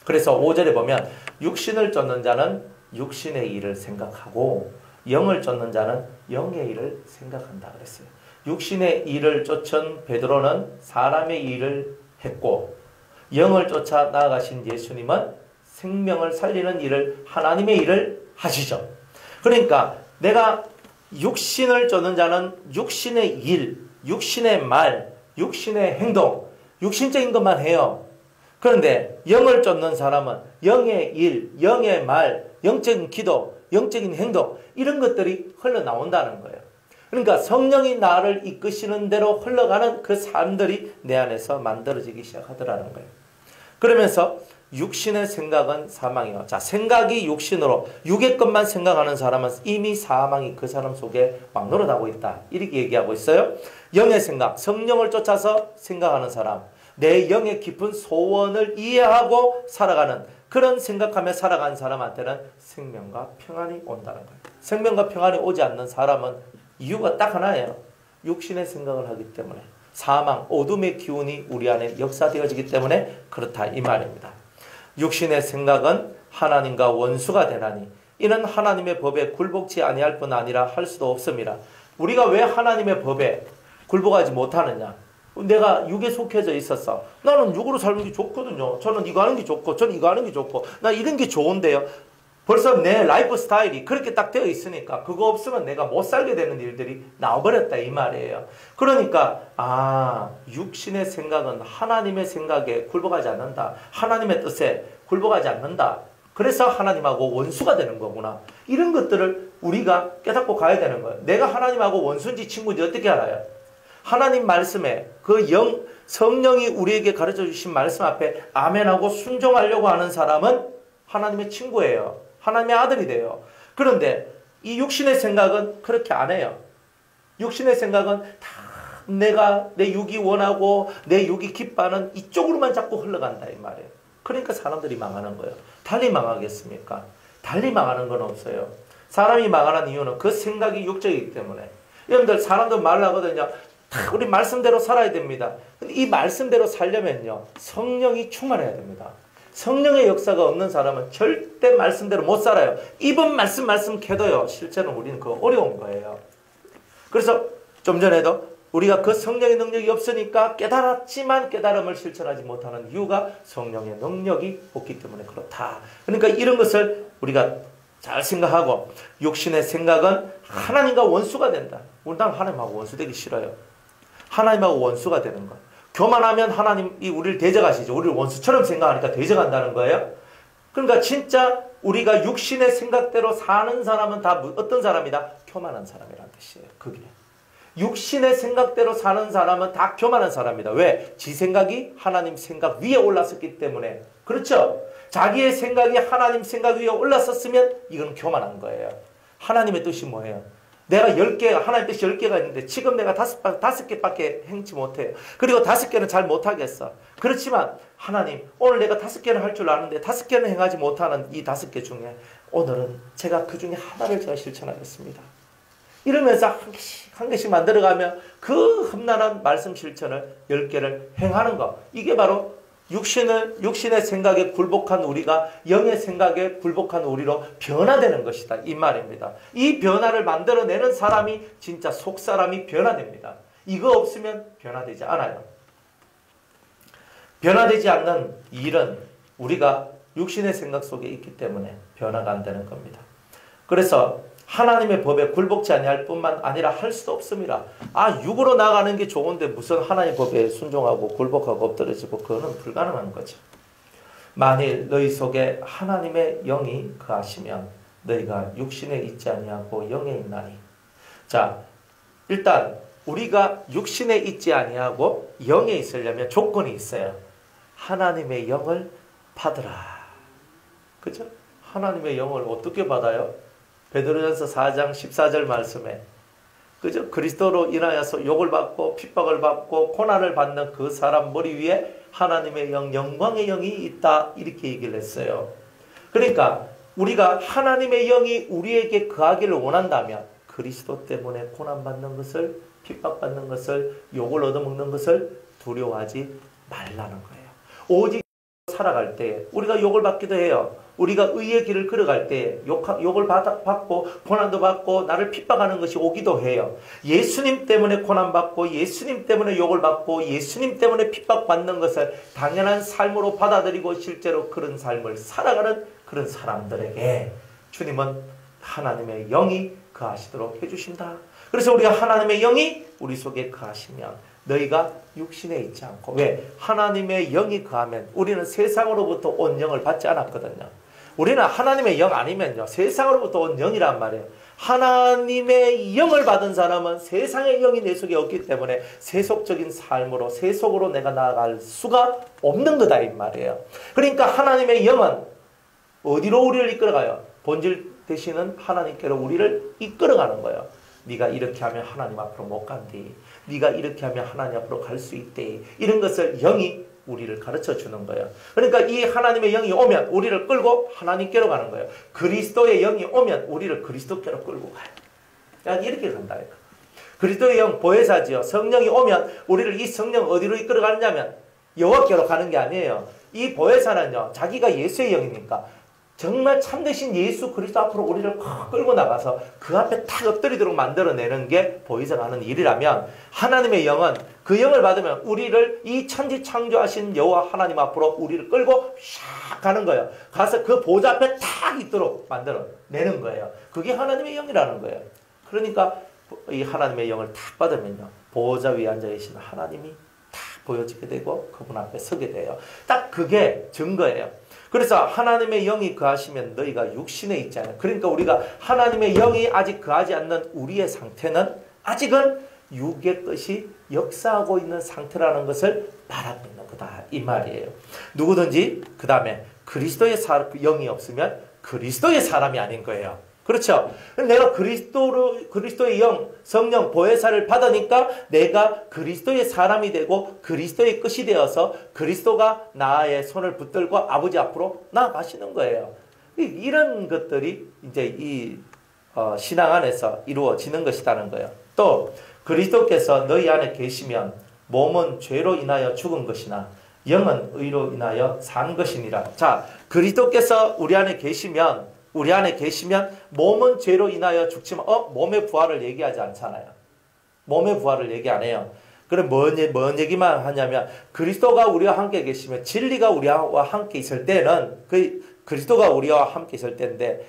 그래서 5절에 보면 육신을 쫓는 자는 육신의 일을 생각하고 영을 쫓는 자는 영의 일을 생각한다 그랬어요. 육신의 일을 쫓은 베드로는 사람의 일을 했고 영을 쫓아 나아가신 예수님은 생명을 살리는 일을 하나님의 일을 하시죠. 그러니까 내가 육신을 쫓는 자는 육신의 일, 육신의 말, 육신의 행동, 육신적인 것만 해요. 그런데 영을 쫓는 사람은 영의 일, 영의 말, 영적인 기도, 영적인 행동 이런 것들이 흘러나온다는 거예요. 그러니까 성령이 나를 이끄시는 대로 흘러가는 그 삶들이 내 안에서 만들어지기 시작하더라는 거예요. 그러면서 육신의 생각은 사망이요. 자, 생각이 육신으로 육의 것만 생각하는 사람은 이미 사망이 그 사람 속에 막 노릇하고 있다. 이렇게 얘기하고 있어요. 영의 생각, 성령을 쫓아서 생각하는 사람, 내 영의 깊은 소원을 이해하고 살아가는 그런 생각하며 살아가는 사람한테는 생명과 평안이 온다는 거예요. 생명과 평안이 오지 않는 사람은 이유가 딱 하나예요. 육신의 생각을 하기 때문에 사망, 어둠의 기운이 우리 안에 역사되어지기 때문에 그렇다 이 말입니다. 육신의 생각은 하나님과 원수가 되나니 이는 하나님의 법에 굴복치 아니할 뿐 아니라 할 수도 없습니다. 우리가 왜 하나님의 법에 굴복하지 못하느냐? 내가 육에 속해져 있었어. 나는 육으로 살는 게 좋거든요. 저는 이거 하는 게 좋고 저는 이거 하는 게 좋고 나 이런 게 좋은데요. 벌써 내 라이프 스타일이 그렇게 딱 되어 있으니까 그거 없으면 내가 못 살게 되는 일들이 나와버렸다 이 말이에요. 그러니까 육신의 생각은 하나님의 생각에 굴복하지 않는다. 하나님의 뜻에 굴복하지 않는다. 그래서 하나님하고 원수가 되는 거구나. 이런 것들을 우리가 깨닫고 가야 되는 거예요. 내가 하나님하고 원수인지 친구인지 어떻게 알아요? 하나님 말씀에 그 성령이 우리에게 가르쳐 주신 말씀 앞에 아멘하고 순종하려고 하는 사람은 하나님의 친구예요. 하나님의 아들이 돼요. 그런데 이 육신의 생각은 그렇게 안 해요. 육신의 생각은 다 내가 내 육이 원하고 내 육이 기뻐하는 이쪽으로만 자꾸 흘러간다 이 말이에요. 그러니까 사람들이 망하는 거예요. 달리 망하겠습니까? 달리 망하는 건 없어요. 사람이 망하는 이유는 그 생각이 육적이기 때문에. 여러분들 사람들 말을 하거든요. 다 우리 말씀대로 살아야 됩니다. 근데 이 말씀대로 살려면요. 성령이 충만해야 됩니다. 성령의 역사가 없는 사람은 절대 말씀대로 못 살아요. 입은 말씀 캐도요. 실제는 우리는 그거 어려운 거예요. 그래서 좀 전에도 우리가 그 성령의 능력이 없으니까 깨달았지만 깨달음을 실천하지 못하는 이유가 성령의 능력이 없기 때문에 그렇다. 그러니까 이런 것을 우리가 잘 생각하고 육신의 생각은 하나님과 원수가 된다. 난 하나님하고 원수 되기 싫어요. 하나님하고 원수가 되는 것. 교만하면 하나님이 우리를 대적하시죠. 우리를 원수처럼 생각하니까 대적한다는 거예요. 그러니까 진짜 우리가 육신의 생각대로 사는 사람은 다 어떤 사람이다? 교만한 사람이라는 뜻이에요. 그게. 육신의 생각대로 사는 사람은 다 교만한 사람이다. 왜? 지 생각이 하나님 생각 위에 올랐었기 때문에. 그렇죠? 자기의 생각이 하나님 생각 위에 올랐었으면 이건 교만한 거예요. 하나님의 뜻이 뭐예요? 내가 10개가, 하나님 뜻이 10개가 있는데 지금 내가 5개밖에 행치 못해요. 그리고 5개는 잘 못하겠어. 그렇지만 하나님, 오늘 내가 5개는 할 줄 아는데 5개는 행하지 못하는 이 5개 중에 오늘은 제가 그 중에 하나를 제가 실천하겠습니다. 이러면서 한 개씩 만들어가면 그 험난한 말씀 실천을 10개를 행하는 것. 이게 바로 육신의 생각에 굴복한 우리가 영의 생각에 굴복한 우리로 변화되는 것이다. 이 말입니다. 이 변화를 만들어내는 사람이 진짜 속사람이 변화됩니다. 이거 없으면 변화되지 않아요. 변화되지 않는 일은 우리가 육신의 생각 속에 있기 때문에 변화가 안 되는 겁니다. 그래서 하나님의 법에 굴복치 아니할 뿐만 아니라 할 수도 없습니다. 육으로 나가는 게 좋은데 무슨 하나님의 법에 순종하고 굴복하고 엎드려지고 그거는 불가능한 거죠. 만일 너희 속에 하나님의 영이 거하시면 너희가 육신에 있지 아니하고 영에 있나니. 자, 일단 우리가 육신에 있지 아니하고 영에 있으려면 조건이 있어요. 하나님의 영을 받으라. 그죠? 하나님의 영을 어떻게 받아요? 베드로전서 4장 14절 말씀에 그죠? 그리스도로 인하여서 욕을 받고 핍박을 받고 고난을 받는 그 사람 머리 위에 하나님의 영, 영광의 영이 있다. 이렇게 얘기를 했어요. 그러니까 우리가 하나님의 영이 우리에게 거하기를 원한다면 그리스도 때문에 고난받는 것을, 핍박받는 것을, 욕을 얻어먹는 것을 두려워하지 말라는 거예요. 오직 살아갈 때 우리가 욕을 받기도 해요. 우리가 의의 길을 걸어갈 때 욕을 받고 고난도 받고 나를 핍박하는 것이 오기도 해요. 예수님 때문에 고난받고 예수님 때문에 욕을 받고 예수님 때문에 핍박받는 것을 당연한 삶으로 받아들이고 실제로 그런 삶을 살아가는 그런 사람들에게 주님은 하나님의 영이 거하시도록 해주신다. 그래서 우리가 하나님의 영이 우리 속에 거하시면 너희가 육신에 있지 않고, 왜? 하나님의 영이 거하면 우리는 세상으로부터 온 영을 받지 않았거든요. 우리는 하나님의 영 아니면요 세상으로부터 온 영이란 말이에요. 하나님의 영을 받은 사람은 세상의 영이 내 속에 없기 때문에 세속적인 삶으로 세속으로 내가 나아갈 수가 없는 거다 이 말이에요. 그러니까 하나님의 영은 어디로 우리를 이끌어가요? 본질 되시는 하나님께로 우리를 이끌어가는 거예요. 네가 이렇게 하면 하나님 앞으로 못 간디. 네가 이렇게 하면 하나님 앞으로 갈 수 있대. 이런 것을 영이 우리를 가르쳐 주는 거예요. 그러니까 이 하나님의 영이 오면 우리를 끌고 하나님께로 가는 거예요. 그리스도의 영이 오면 우리를 그리스도께로 끌고 가요. 그냥 이렇게 간다. 그리스도의 영 보혜사지요. 성령이 오면 우리를 이 성령 어디로 이끌어 가느냐면 여호와께로 가는 게 아니에요. 이 보혜사는요 자기가 예수의 영이니까 정말 참되신 예수 그리스도 앞으로 우리를 끌고 나가서 그 앞에 탁 엎드리도록 만들어내는 게 보혜사가 하는 일이라면, 하나님의 영은 그 영을 받으면 우리를 이 천지 창조하신 여호와 하나님 앞으로 우리를 끌고 샥 가는 거예요. 가서 그 보좌 앞에 탁 있도록 만들어내는 거예요. 그게 하나님의 영이라는 거예요. 그러니까 이 하나님의 영을 탁 받으면요 보좌 위에 앉아 계신 하나님이 탁 보여지게 되고 그분 앞에 서게 돼요. 딱 그게 증거예요. 그래서 하나님의 영이 거하시면 너희가 육신에 있잖아요. 그러니까 우리가 하나님의 영이 아직 거하지 않는 우리의 상태는 아직은 육의 뜻이 역사하고 있는 상태라는 것을 말하고 있는 거다 이 말이에요. 누구든지 그 다음에 그리스도의 영이 없으면 그리스도의 사람이 아닌 거예요. 그렇죠? 내가 그리스도의 영, 성령, 보혜사를 받으니까 내가 그리스도의 사람이 되고 그리스도의 끝이 되어서 그리스도가 나의 손을 붙들고 아버지 앞으로 나아가시는 거예요. 이런 것들이 이제 이 신앙 안에서 이루어지는 것이라는 거예요. 또 그리스도께서 너희 안에 계시면 몸은 죄로 인하여 죽은 것이나 영은 의로 인하여 산 것이니라. 자, 그리스도께서 우리 안에 계시면 몸은 죄로 인하여 죽지만 몸의 부활을 얘기하지 않잖아요. 몸의 부활을 얘기 안 해요. 그럼 뭔 얘기만 하냐면 그리스도가 우리와 함께 계시면 진리가 우리와 함께 있을 때는 그리스도가 우리와 함께 있을 때인데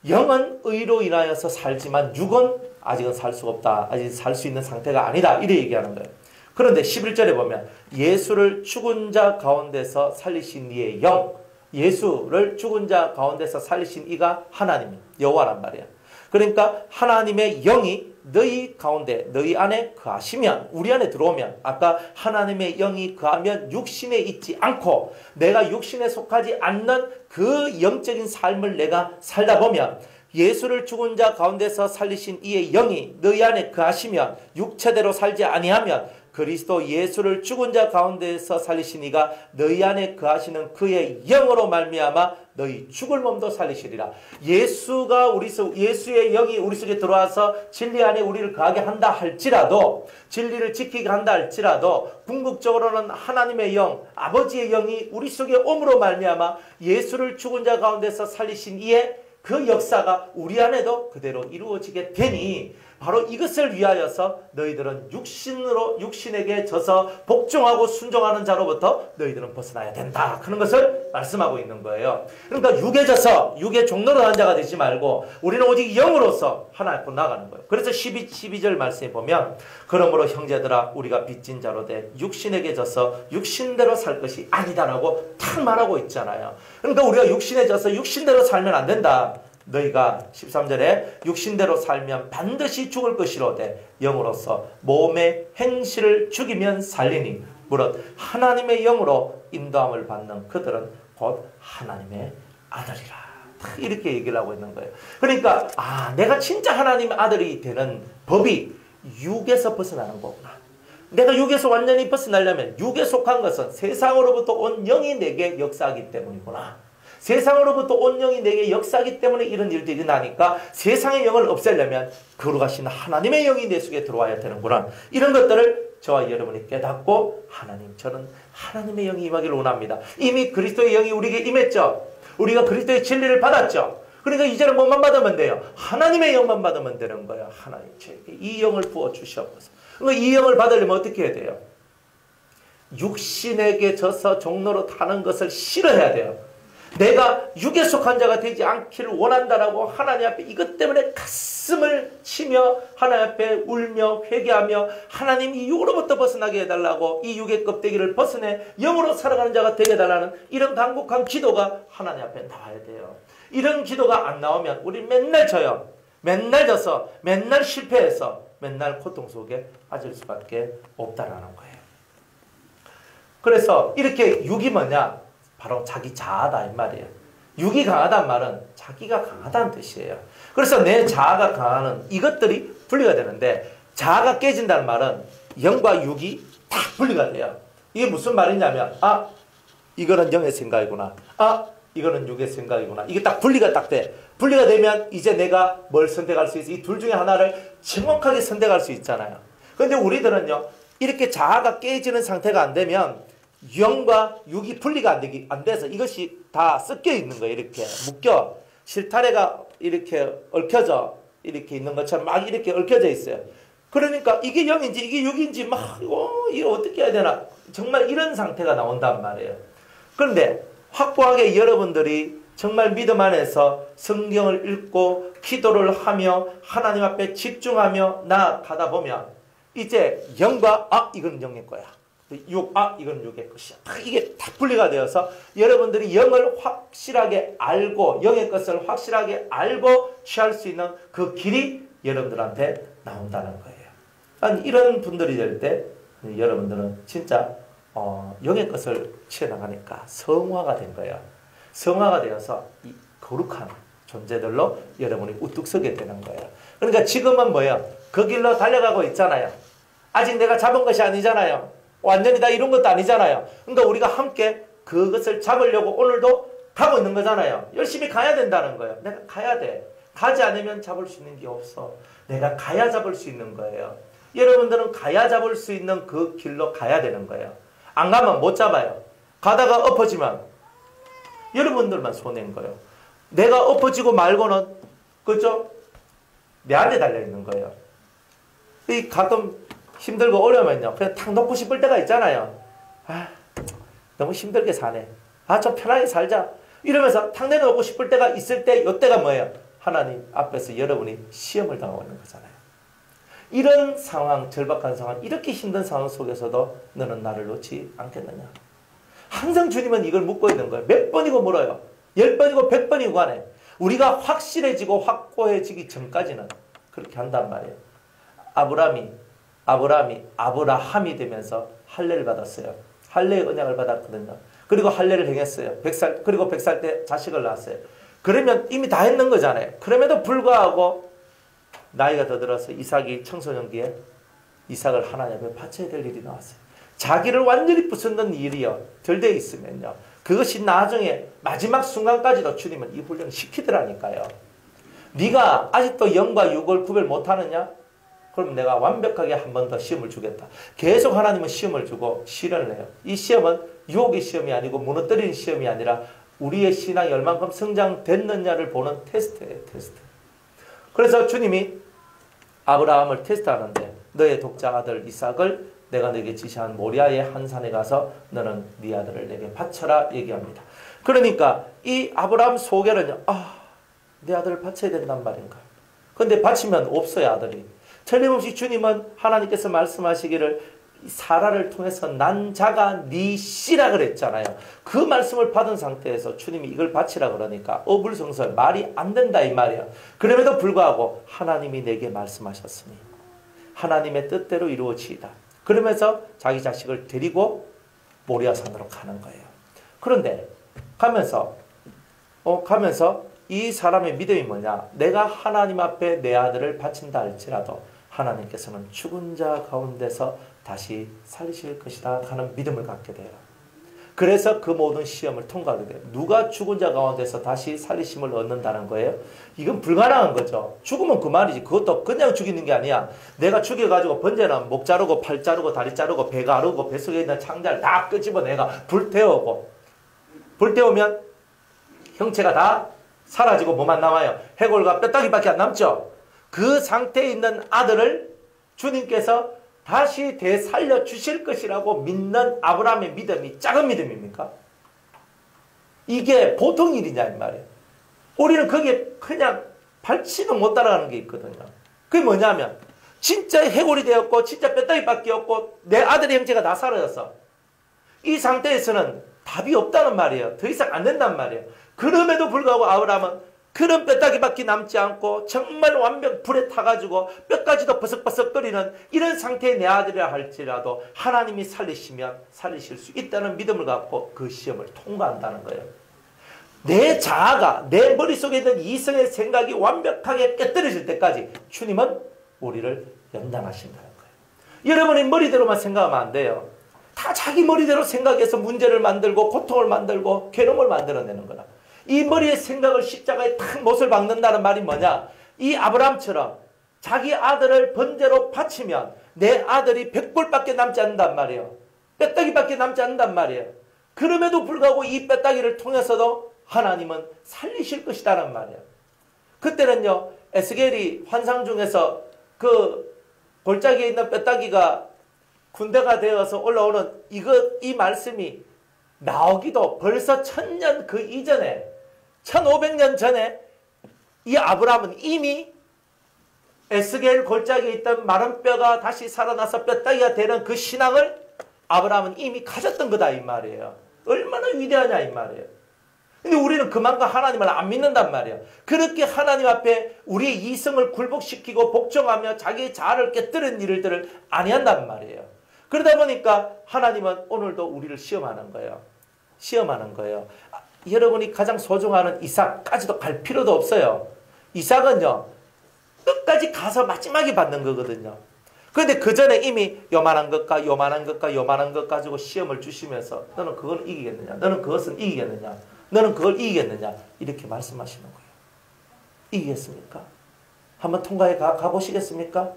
영은 의로 인하여서 살지만 육은 아직은 살 수가 없다. 아직 살 수 있는 상태가 아니다. 이래 얘기하는 거예요. 그런데 11절에 보면 예수를 죽은 자 가운데서 살리신 이의 영, 예수를 죽은 자 가운데서 살리신 이가 하나님, 여호와란 말이에요. 그러니까 하나님의 영이 너희 가운데, 너희 안에 거하시면, 우리 안에 들어오면, 아까 하나님의 영이 거하면 육신에 있지 않고 내가 육신에 속하지 않는 그 영적인 삶을 내가 살다 보면 예수를 죽은 자 가운데서 살리신 이의 영이 너희 안에 거하시면 육체대로 살지 아니하면 그리스도 예수를 죽은 자 가운데서 살리신 이가 너희 안에 거하시는 그의 영으로 말미암아 너희 죽을 몸도 살리시리라. 예수의 영이 우리 속에 들어와서 진리 안에 우리를 거하게 한다 할지라도, 진리를 지키게 한다 할지라도 궁극적으로는 하나님의 영, 아버지의 영이 우리 속에 옴으로 말미암아 예수를 죽은 자 가운데서 살리신 이의 그 역사가 우리 안에도 그대로 이루어지게 되니 바로 이것을 위하여서 너희들은 육신에게 져서 복종하고 순종하는 자로부터 너희들은 벗어나야 된다. 그런 것을 말씀하고 있는 거예요. 그러니까 육에 져서 육의 종로로 한 자가 되지 말고 우리는 오직 영으로서 하나님 앞으로 나가는 거예요. 그래서 12절 말씀에 보면 그러므로 형제들아 우리가 빚진 자로 돼 육신에게 져서 육신대로 살 것이 아니다라고 탁 말하고 있잖아요. 그러니까 우리가 육신에 져서 육신대로 살면 안 된다. 너희가 13절에 육신대로 살면 반드시 죽을 것이로되 영으로서 몸의 행실을 죽이면 살리니 무릇 하나님의 영으로 인도함을 받는 그들은 곧 하나님의 아들이라. 이렇게 얘기를 하고 있는 거예요. 그러니까 내가 진짜 하나님의 아들이 되는 법이 육에서 벗어나는 거구나. 내가 육에서 완전히 벗어나려면 육에 속한 것은 세상으로부터 온 영이 내게 역사하기 때문이구나. 세상으로부터 온 영이 내게 역사하기 때문에 이런 일들이 나니까 세상의 영을 없애려면 거룩하신 하나님의 영이 내 속에 들어와야 되는구나. 이런 것들을 저와 여러분이 깨닫고 하나님, 저는 하나님의 영이 임하기를 원합니다. 이미 그리스도의 영이 우리에게 임했죠. 우리가 그리스도의 진리를 받았죠. 그러니까 이제는 뭐만 받으면 돼요? 하나님의 영만 받으면 되는 거예요. 하나님, 저에게 이 영을 부어주시옵소서. 그러니까 이 영을 받으려면 어떻게 해야 돼요? 육신에게 져서 종로로 타는 것을 싫어해야 돼요. 내가 육에 속한 자가 되지 않기를 원한다라고 하나님 앞에 이것 때문에 가슴을 치며 하나님 앞에 울며 회개하며 하나님 이 육으로부터 벗어나게 해달라고 이 육의 껍데기를 벗어내 영으로 살아가는 자가 되게 해달라는 이런 간곡한 기도가 하나님 앞에 나와야 돼요. 이런 기도가 안 나오면 우리 맨날 져요. 맨날 져서 맨날 실패해서 맨날 고통 속에 빠질 수밖에 없다라는 거예요. 그래서 이렇게 육이 뭐냐? 바로 자기 자아다 이 말이에요. 육이 강하다는 말은 자기가 강하다는 뜻이에요. 그래서 내 자아가 강하는 이것들이 분리가 되는데 자아가 깨진다는 말은 영과 육이 다 분리가 돼요. 이게 무슨 말이냐면 아 이거는 영의 생각이구나. 아 이거는 육의 생각이구나. 이게 딱 분리가 딱 돼. 분리가 되면 이제 내가 뭘 선택할 수 있어. 이 둘 중에 하나를 정확하게 선택할 수 있잖아요. 그런데 우리들은요. 이렇게 자아가 깨지는 상태가 안 되면 영과 육이 분리가 안 돼서 이것이 다 섞여 있는 거예요. 이렇게 묶여. 실타래가 이렇게 얽혀져 이렇게 있는 것처럼 막 이렇게 얽혀져 있어요. 그러니까 이게 영인지 이게 육인지 막 이거 어떻게 해야 되나. 정말 이런 상태가 나온단 말이에요. 그런데 확고하게 여러분들이 정말 믿음 안에서 성경을 읽고 기도를 하며 하나님 앞에 집중하며 나아가다 보면 이제 영과 이건 영의 거야. 육, 이건 육의 것이야. 이게 다 분리가 되어서 여러분들이 영을 확실하게 알고 영의 것을 확실하게 알고 취할 수 있는 그 길이 여러분들한테 나온다는 거예요. 아니, 이런 분들이 될 때 여러분들은 진짜 영의 것을 취해나가니까 성화가 된 거예요. 성화가 되어서 이 거룩한 존재들로 여러분이 우뚝 서게 되는 거예요. 그러니까 지금은 뭐예요? 그 길로 달려가고 있잖아요. 아직 내가 잡은 것이 아니잖아요. 완전히 다 이런 것도 아니잖아요. 그러니까 우리가 함께 그것을 잡으려고 오늘도 가고 있는 거잖아요. 열심히 가야 된다는 거예요. 내가 가야 돼. 가지 않으면 잡을 수 있는 게 없어. 내가 가야 잡을 수 있는 거예요. 여러분들은 가야 잡을 수 있는 그 길로 가야 되는 거예요. 안 가면 못 잡아요. 가다가 엎어지면 여러분들만 손해인 거예요. 내가 엎어지고 말고는 그죠? 내한테 달려있는 거예요. 이 가끔 힘들고 어려우면요. 그냥 탁 놓고 싶을 때가 있잖아요. 너무 힘들게 사네. 좀 편하게 살자. 이러면서 탁 내놓고 싶을 때가 있을 때 이때가 뭐예요? 하나님 앞에서 여러분이 시험을 당하고 있는 거잖아요. 이런 상황, 절박한 상황, 이렇게 힘든 상황 속에서도 너는 나를 놓지 않겠느냐. 항상 주님은 이걸 묻고 있는 거예요. 몇 번이고 물어요. 10번이고 100번이고 간에 우리가 확실해지고 확고해지기 전까지는 그렇게 한단 말이에요. 아브라함이 되면서 할례를 받았어요. 할례의 언약을 받았거든요. 그리고 할례를 행했어요. 100살 때 자식을 낳았어요. 그러면 이미 다 했는 거잖아요. 그럼에도 불구하고 나이가 더 들어서 이삭이 청소년기에 이삭을 하나님 앞에 바쳐야 될 일이 나왔어요. 자기를 완전히 부수는 일이요. 덜 돼 있으면요. 그것이 나중에 마지막 순간까지도 주님은 이 훈련을 시키더라니까요. 네가 아직도 영과 육을 구별 못하느냐? 그럼 내가 완벽하게 한 번 더 시험을 주겠다. 계속 하나님은 시험을 주고 시련을 해요. 이 시험은 유혹의 시험이 아니고 무너뜨리는 시험이 아니라 우리의 신앙이 얼만큼 성장됐느냐를 보는 테스트예요. 테스트. 그래서 주님이 아브라함을 테스트하는데 너의 독자 아들 이삭을 내가 너에게 지시한 모리아의 한 산에 가서 너는 네 아들을 내게 바쳐라 얘기합니다. 그러니까 이 아브라함 속에는요. 내 아들을 바쳐야 된단 말인가. 그런데 바치면 없어요. 아들이. 틀림없이 주님은 하나님께서 말씀하시기를 사라를 통해서 난 자가 네 씨라 그랬잖아요. 그 말씀을 받은 상태에서 주님이 이걸 바치라 그러니까 어불성설 말이 안 된다 이 말이에요. 그럼에도 불구하고 하나님이 내게 말씀하셨으니 하나님의 뜻대로 이루어지이다. 그러면서 자기 자식을 데리고 모리아산으로 가는 거예요. 그런데 가면서 이 사람의 믿음이 뭐냐? 내가 하나님 앞에 내 아들을 바친다 할지라도 하나님께서는 죽은 자 가운데서 다시 살리실 것이다 하는 믿음을 갖게 돼요. 그래서 그 모든 시험을 통과하게 돼요. 누가 죽은 자 가운데서 다시 살리심을 얻는다는 거예요? 이건 불가능한 거죠. 죽으면 그 말이지. 그것도 그냥 죽이는 게 아니야. 내가 죽여가지고 번제는 목 자르고 팔 자르고 다리 자르고 배 가르고 뱃속에 있는 창자를 다 끄집어내가 불태우고, 불태우면 형체가 다 사라지고 뭐만 남아요? 해골과 뼈다귀밖에 안 남죠. 그 상태에 있는 아들을 주님께서 다시 되살려 주실 것이라고 믿는 아브라함의 믿음이 작은 믿음입니까? 이게 보통 일이냐 이 말이에요. 우리는 거기에 그냥 발치도 못 따라가는 게 있거든요. 그게 뭐냐면 진짜 해골이 되었고 진짜 뼈다귀밖에 없고 내 아들의 형체가 다 사라졌어. 이 상태에서는 답이 없다는 말이에요. 더 이상 안 된단 말이에요. 그럼에도 불구하고 아브라함은 그런 뼈다귀밖에 남지 않고 정말 완벽 불에 타가지고 뼈까지도 버석버석거리는 이런 상태의 내 아들이라 할지라도 하나님이 살리시면 살리실 수 있다는 믿음을 갖고 그 시험을 통과한다는 거예요. 내 자아가 내 머릿속에 있는 이성의 생각이 완벽하게 깨뜨려질 때까지 주님은 우리를 연단하신다는 거예요. 여러분이 머리대로만 생각하면 안 돼요. 다 자기 머리대로 생각해서 문제를 만들고 고통을 만들고 괴로움을 만들어내는 거라. 이 머리의 생각을 십자가에 탁 못을 박는다는 말이 뭐냐? 이 아브라함처럼 자기 아들을 번제로 바치면 내 아들이 100불밖에 남지 않는단 말이에요. 뼈다귀밖에 남지 않는단 말이에요. 그럼에도 불구하고 이 뼈다귀를 통해서도 하나님은 살리실 것이다란 말이에요. 그때는요, 에스겔이 환상 중에서 그 골짜기에 있는 뼈다귀가 군대가 되어서 올라오는 이 말씀이 나오기도 벌써 1000년 그 이전에 1500년 전에 이 아브라함은 이미 에스겔 골짜기에 있던 마른 뼈가 다시 살아나서 뼈다귀가 되는 그 신앙을 아브라함은 이미 가졌던 거다 이 말이에요. 얼마나 위대하냐 이 말이에요. 근데 우리는 그만큼 하나님을 안 믿는단 말이에요. 그렇게 하나님 앞에 우리의 이성을 굴복시키고 복종하며 자기의 자아를 깨뜨리는 일들을 안 한단 말이에요. 그러다 보니까 하나님은 오늘도 우리를 시험하는 거예요. 시험하는 거예요. 여러분이 가장 소중한 이삭까지도 갈 필요도 없어요. 이삭은요, 끝까지 가서 마지막에 받는 거거든요. 그런데 그 전에 이미 요만한 것과 요만한 것과 요만한 것 가지고 시험을 주시면서 너는 그걸 이기겠느냐? 너는 그것은 이기겠느냐? 너는 그걸 이기겠느냐? 이렇게 말씀하시는 거예요. 이기겠습니까? 한번 통과해 가보시겠습니까?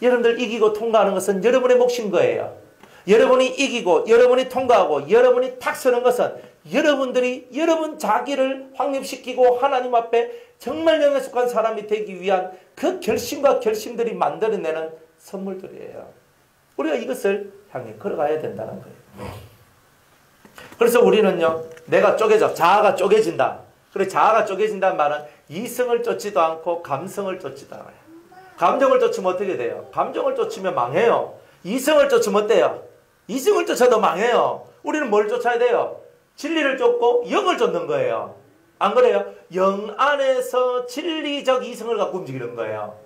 여러분들 이기고 통과하는 것은 여러분의 몫인 거예요. 여러분이 이기고 여러분이 통과하고 여러분이 탁 서는 것은 여러분들이 여러분 자기를 확립시키고 하나님 앞에 정말 영에 속한 사람이 되기 위한 그 결심과 결심들이 만들어내는 선물들이에요. 우리가 이것을 향해 걸어가야 된다는 거예요. 그래서 우리는요, 내가 쪼개져, 자아가 쪼개진다. 그래, 자아가 쪼개진다는 말은 이성을 쫓지도 않고 감성을 쫓지도 않아요. 감정을 쫓으면 어떻게 돼요? 감정을 쫓으면 망해요. 이성을 쫓으면 어때요? 이성을 쫓아도 망해요. 우리는 뭘 쫓아야 돼요? 진리를 쫓고 영을 쫓는 거예요. 안 그래요? 영 안에서 진리적 이성을 갖고 움직이는 거예요.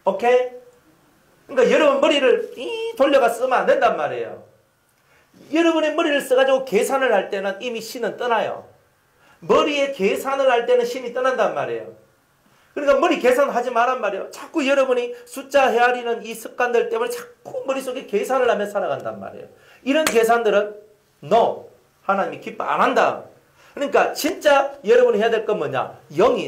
오케이? 그러니까 여러분 머리를 돌려가 쓰면 안 된단 말이에요. 여러분의 머리를 써가지고 계산을 할 때는 이미 신은 떠나요. 머리에 계산을 할 때는 신이 떠난단 말이에요. 그러니까 머리 계산하지 말란 말이에요. 자꾸 여러분이 숫자 헤아리는 이 습관들 때문에 자꾸 머릿속에 계산을 하며 살아간단 말이에요. 이런 계산들은 no, 하나님이 기뻐 안 한다. 그러니까 진짜 여러분이 해야 될 건 뭐냐?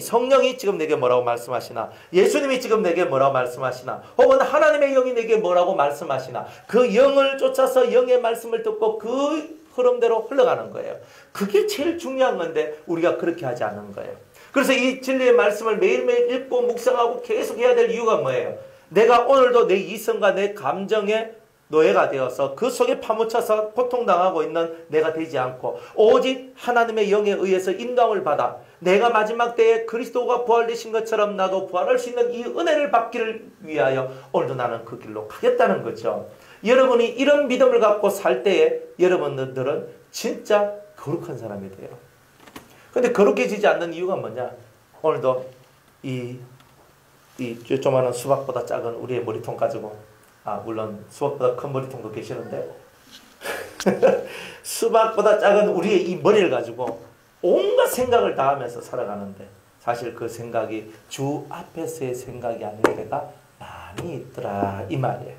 성령이 지금 내게 뭐라고 말씀하시나? 예수님이 지금 내게 뭐라고 말씀하시나? 혹은 하나님의 영이 내게 뭐라고 말씀하시나? 그 영을 쫓아서 영의 말씀을 듣고 그 흐름대로 흘러가는 거예요. 그게 제일 중요한 건데 우리가 그렇게 하지 않는 거예요. 그래서 이 진리의 말씀을 매일매일 읽고 묵상하고 계속 해야 될 이유가 뭐예요? 내가 오늘도 내 이성과 내 감정에 노예가 되어서 그 속에 파묻혀서 고통당하고 있는 내가 되지 않고 오직 하나님의 영에 의해서 인도함을 받아 내가 마지막 때에 그리스도가 부활되신 것처럼 나도 부활할 수 있는 이 은혜를 받기를 위하여 오늘도 나는 그 길로 가겠다는 거죠. 여러분이 이런 믿음을 갖고 살 때에 여러분들은 진짜 거룩한 사람이 돼요. 근데 거룩해지지 않는 이유가 뭐냐? 오늘도 이 조그마한 수박보다 작은 우리의 머리통 가지고, 물론 수박보다 큰 머리통도 계시는데 수박보다 작은 우리의 이 머리를 가지고 온갖 생각을 다 하면서 살아가는데 사실 그 생각이 주 앞에서의 생각이 아닐 때가 많이 있더라 이 말이에요.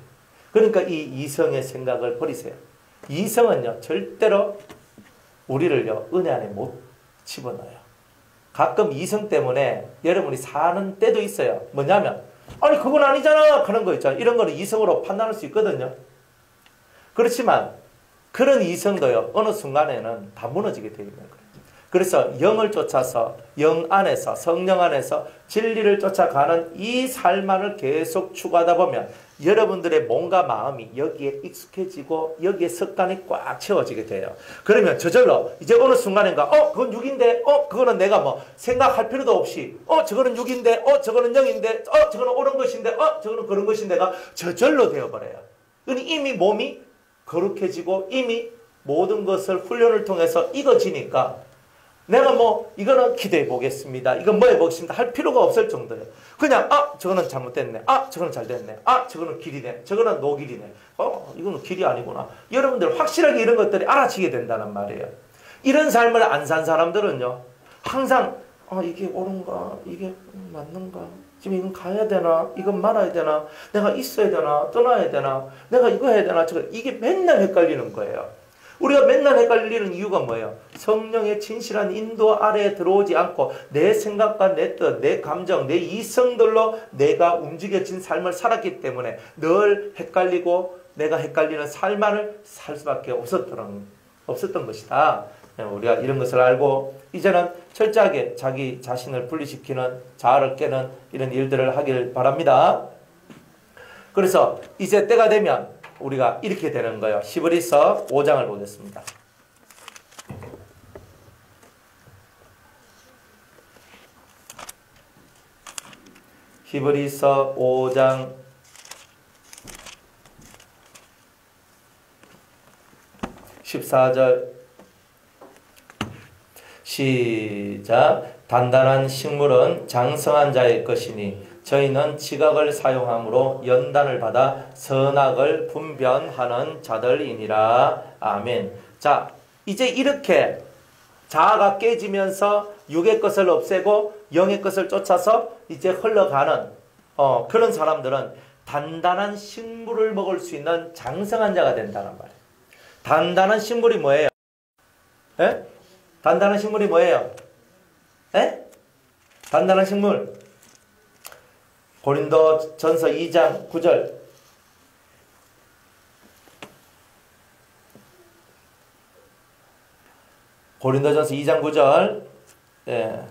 그러니까 이 이성의 생각을 버리세요. 이성은요 절대로 우리를요 은혜 안에 못 집어넣어요. 가끔 이성 때문에 여러분이 사는 때도 있어요. 뭐냐면 아니 그건 아니잖아 하는 거 있잖아요. 이런 거는 이성으로 판단할 수 있거든요. 그렇지만 그런 이성도요 어느 순간에는 다 무너지게 되어 있는 거예요. 그래서 영을 쫓아서 영 안에서 성령 안에서 진리를 쫓아가는 이 삶만을 계속 추구하다 보면 여러분들의 몸과 마음이 여기에 익숙해지고 여기에 습관이 꽉 채워지게 돼요. 그러면 저절로 이제 어느 순간인가 그건 6인데 그거는 내가 뭐 생각할 필요도 없이 저거는 6인데 저거는 0인데 저거는 옳은 것인데 저거는 그런 것인데가 저절로 되어버려요. 이미 몸이 거룩해지고 이미 모든 것을 훈련을 통해서 익어지니까 내가 뭐 이거는 기대해 보겠습니다. 이건 뭐 해보겠습니다. 할 필요가 없을 정도예요. 그냥 저거는 잘못됐네. 저거는 잘됐네. 저거는 길이네. 저거는 노길이네. 이거는 길이 아니구나. 여러분들 확실하게 이런 것들이 알아지게 된다는 말이에요. 이런 삶을 안 산 사람들은요. 항상 이게 옳은가? 이게 맞는가? 지금 이건 가야 되나? 이건 말아야 되나? 내가 있어야 되나? 떠나야 되나? 내가 이거 해야 되나? 이게 맨날 헷갈리는 거예요. 우리가 맨날 헷갈리는 이유가 뭐예요? 성령의 진실한 인도 아래에 들어오지 않고 내 생각과 내 뜻, 내 감정, 내 이성들로 내가 움직여진 삶을 살았기 때문에 늘 헷갈리고 내가 헷갈리는 삶만을 살 수밖에 없었던 것이다. 우리가 이런 것을 알고 이제는 철저하게 자기 자신을 분리시키는 자아를 깨는 이런 일들을 하길 바랍니다. 그래서 이제 때가 되면 우리가 이렇게 되는 거예요. 히브리서 5장을 보겠습니다. 히브리서 5장 14절 시작. 단단한 식물은 장성한 자의 것이니 저희는 지각을 사용함으로 연단을 받아 선악을 분별하는 자들이니라. 아멘. 자, 이제 이렇게 자아가 깨지면서 육의 것을 없애고 영의 것을 쫓아서 이제 흘러가는 그런 사람들은 단단한 식물을 먹을 수 있는 장성한 자가 된다는 말이에요. 단단한 식물이 뭐예요? 에? 단단한 식물이 뭐예요? 에? 단단한 식물. 고린도 전서 2장 9절. 고린도전서 2장 9절.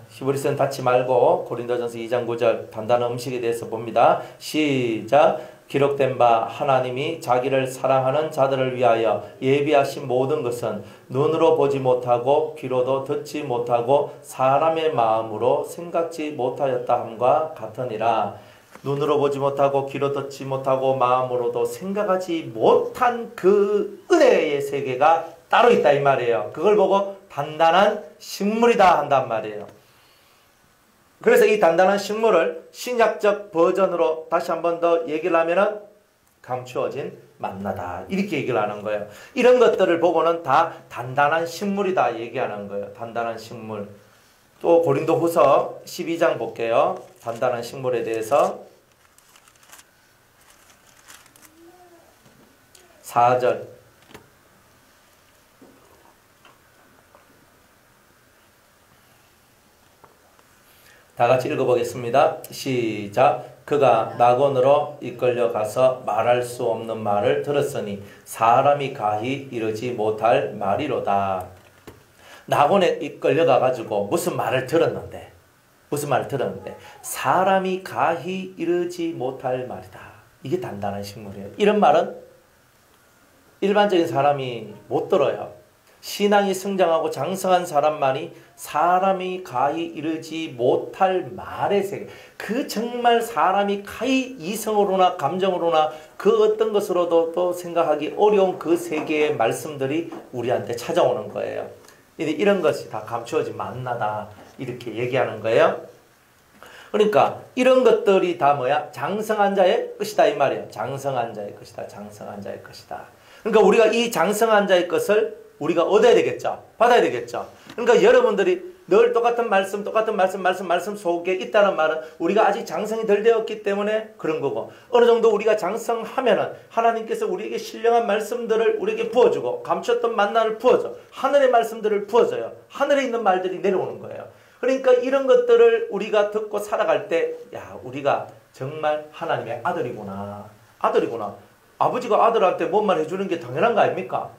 히브리서는 닫지 말고 고린도전서 2장 9절 단단한 음식에 대해서 봅니다. 시작. 기록된 바 하나님이 자기를 사랑하는 자들을 위하여 예비하신 모든 것은 눈으로 보지 못하고 귀로도 듣지 못하고 사람의 마음으로 생각지 못하였다 함과 같으니라. 눈으로 보지 못하고 귀로 듣지 못하고 마음으로도 생각하지 못한 그 은혜의 세계가 따로 있다 이 말이에요. 그걸 보고 단단한 식물이다 한단 말이에요. 그래서 이 단단한 식물을 신약적 버전으로 다시 한 번 더 얘기를 하면은 감추어진 만나다 이렇게 얘기를 하는 거예요. 이런 것들을 보고는 다 단단한 식물이다 얘기하는 거예요. 단단한 식물. 또 고린도후서 12장 볼게요. 단단한 식물에 대해서 4절. 다 같이 읽어보겠습니다. 시작. 그가 낙원으로 이끌려 가서 말할 수 없는 말을 들었으니 사람이 가히 이르지 못할 말이로다. 낙원에 이끌려 가가지고 무슨 말을 들었는데 사람이 가히 이르지 못할 말이다. 이게 단단한 식물이에요. 이런 말은 일반적인 사람이 못 들어요. 신앙이 성장하고 장성한 사람만이 사람이 가히 이르지 못할 말의 세계, 그 정말 사람이 가히 이성으로나 감정으로나 그 어떤 것으로도 또 생각하기 어려운 그 세계의 말씀들이 우리한테 찾아오는 거예요. 이런 것이 다 감추어진 만나다 이렇게 얘기하는 거예요. 그러니까 이런 것들이 다 뭐야? 장성한 자의 것이다 이 말이에요. 장성한 자의 것이다. 장성한 자의 것이다. 그러니까 우리가 이 장성한 자의 것을 우리가 얻어야 되겠죠. 받아야 되겠죠. 그러니까 여러분들이 늘 똑같은 말씀 속에 있다는 말은 우리가 아직 장성이 덜 되었기 때문에 그런 거고, 어느 정도 우리가 장성하면은 하나님께서 우리에게 신령한 말씀들을 우리에게 부어주고, 감췄던 만나를 부어줘. 하늘의 말씀들을 부어줘요. 하늘에 있는 말들이 내려오는 거예요. 그러니까 이런 것들을 우리가 듣고 살아갈 때, 야, 우리가 정말 하나님의 아들이구나. 아버지가 아들한테 뭔 말 해주는 게 당연한 거 아닙니까?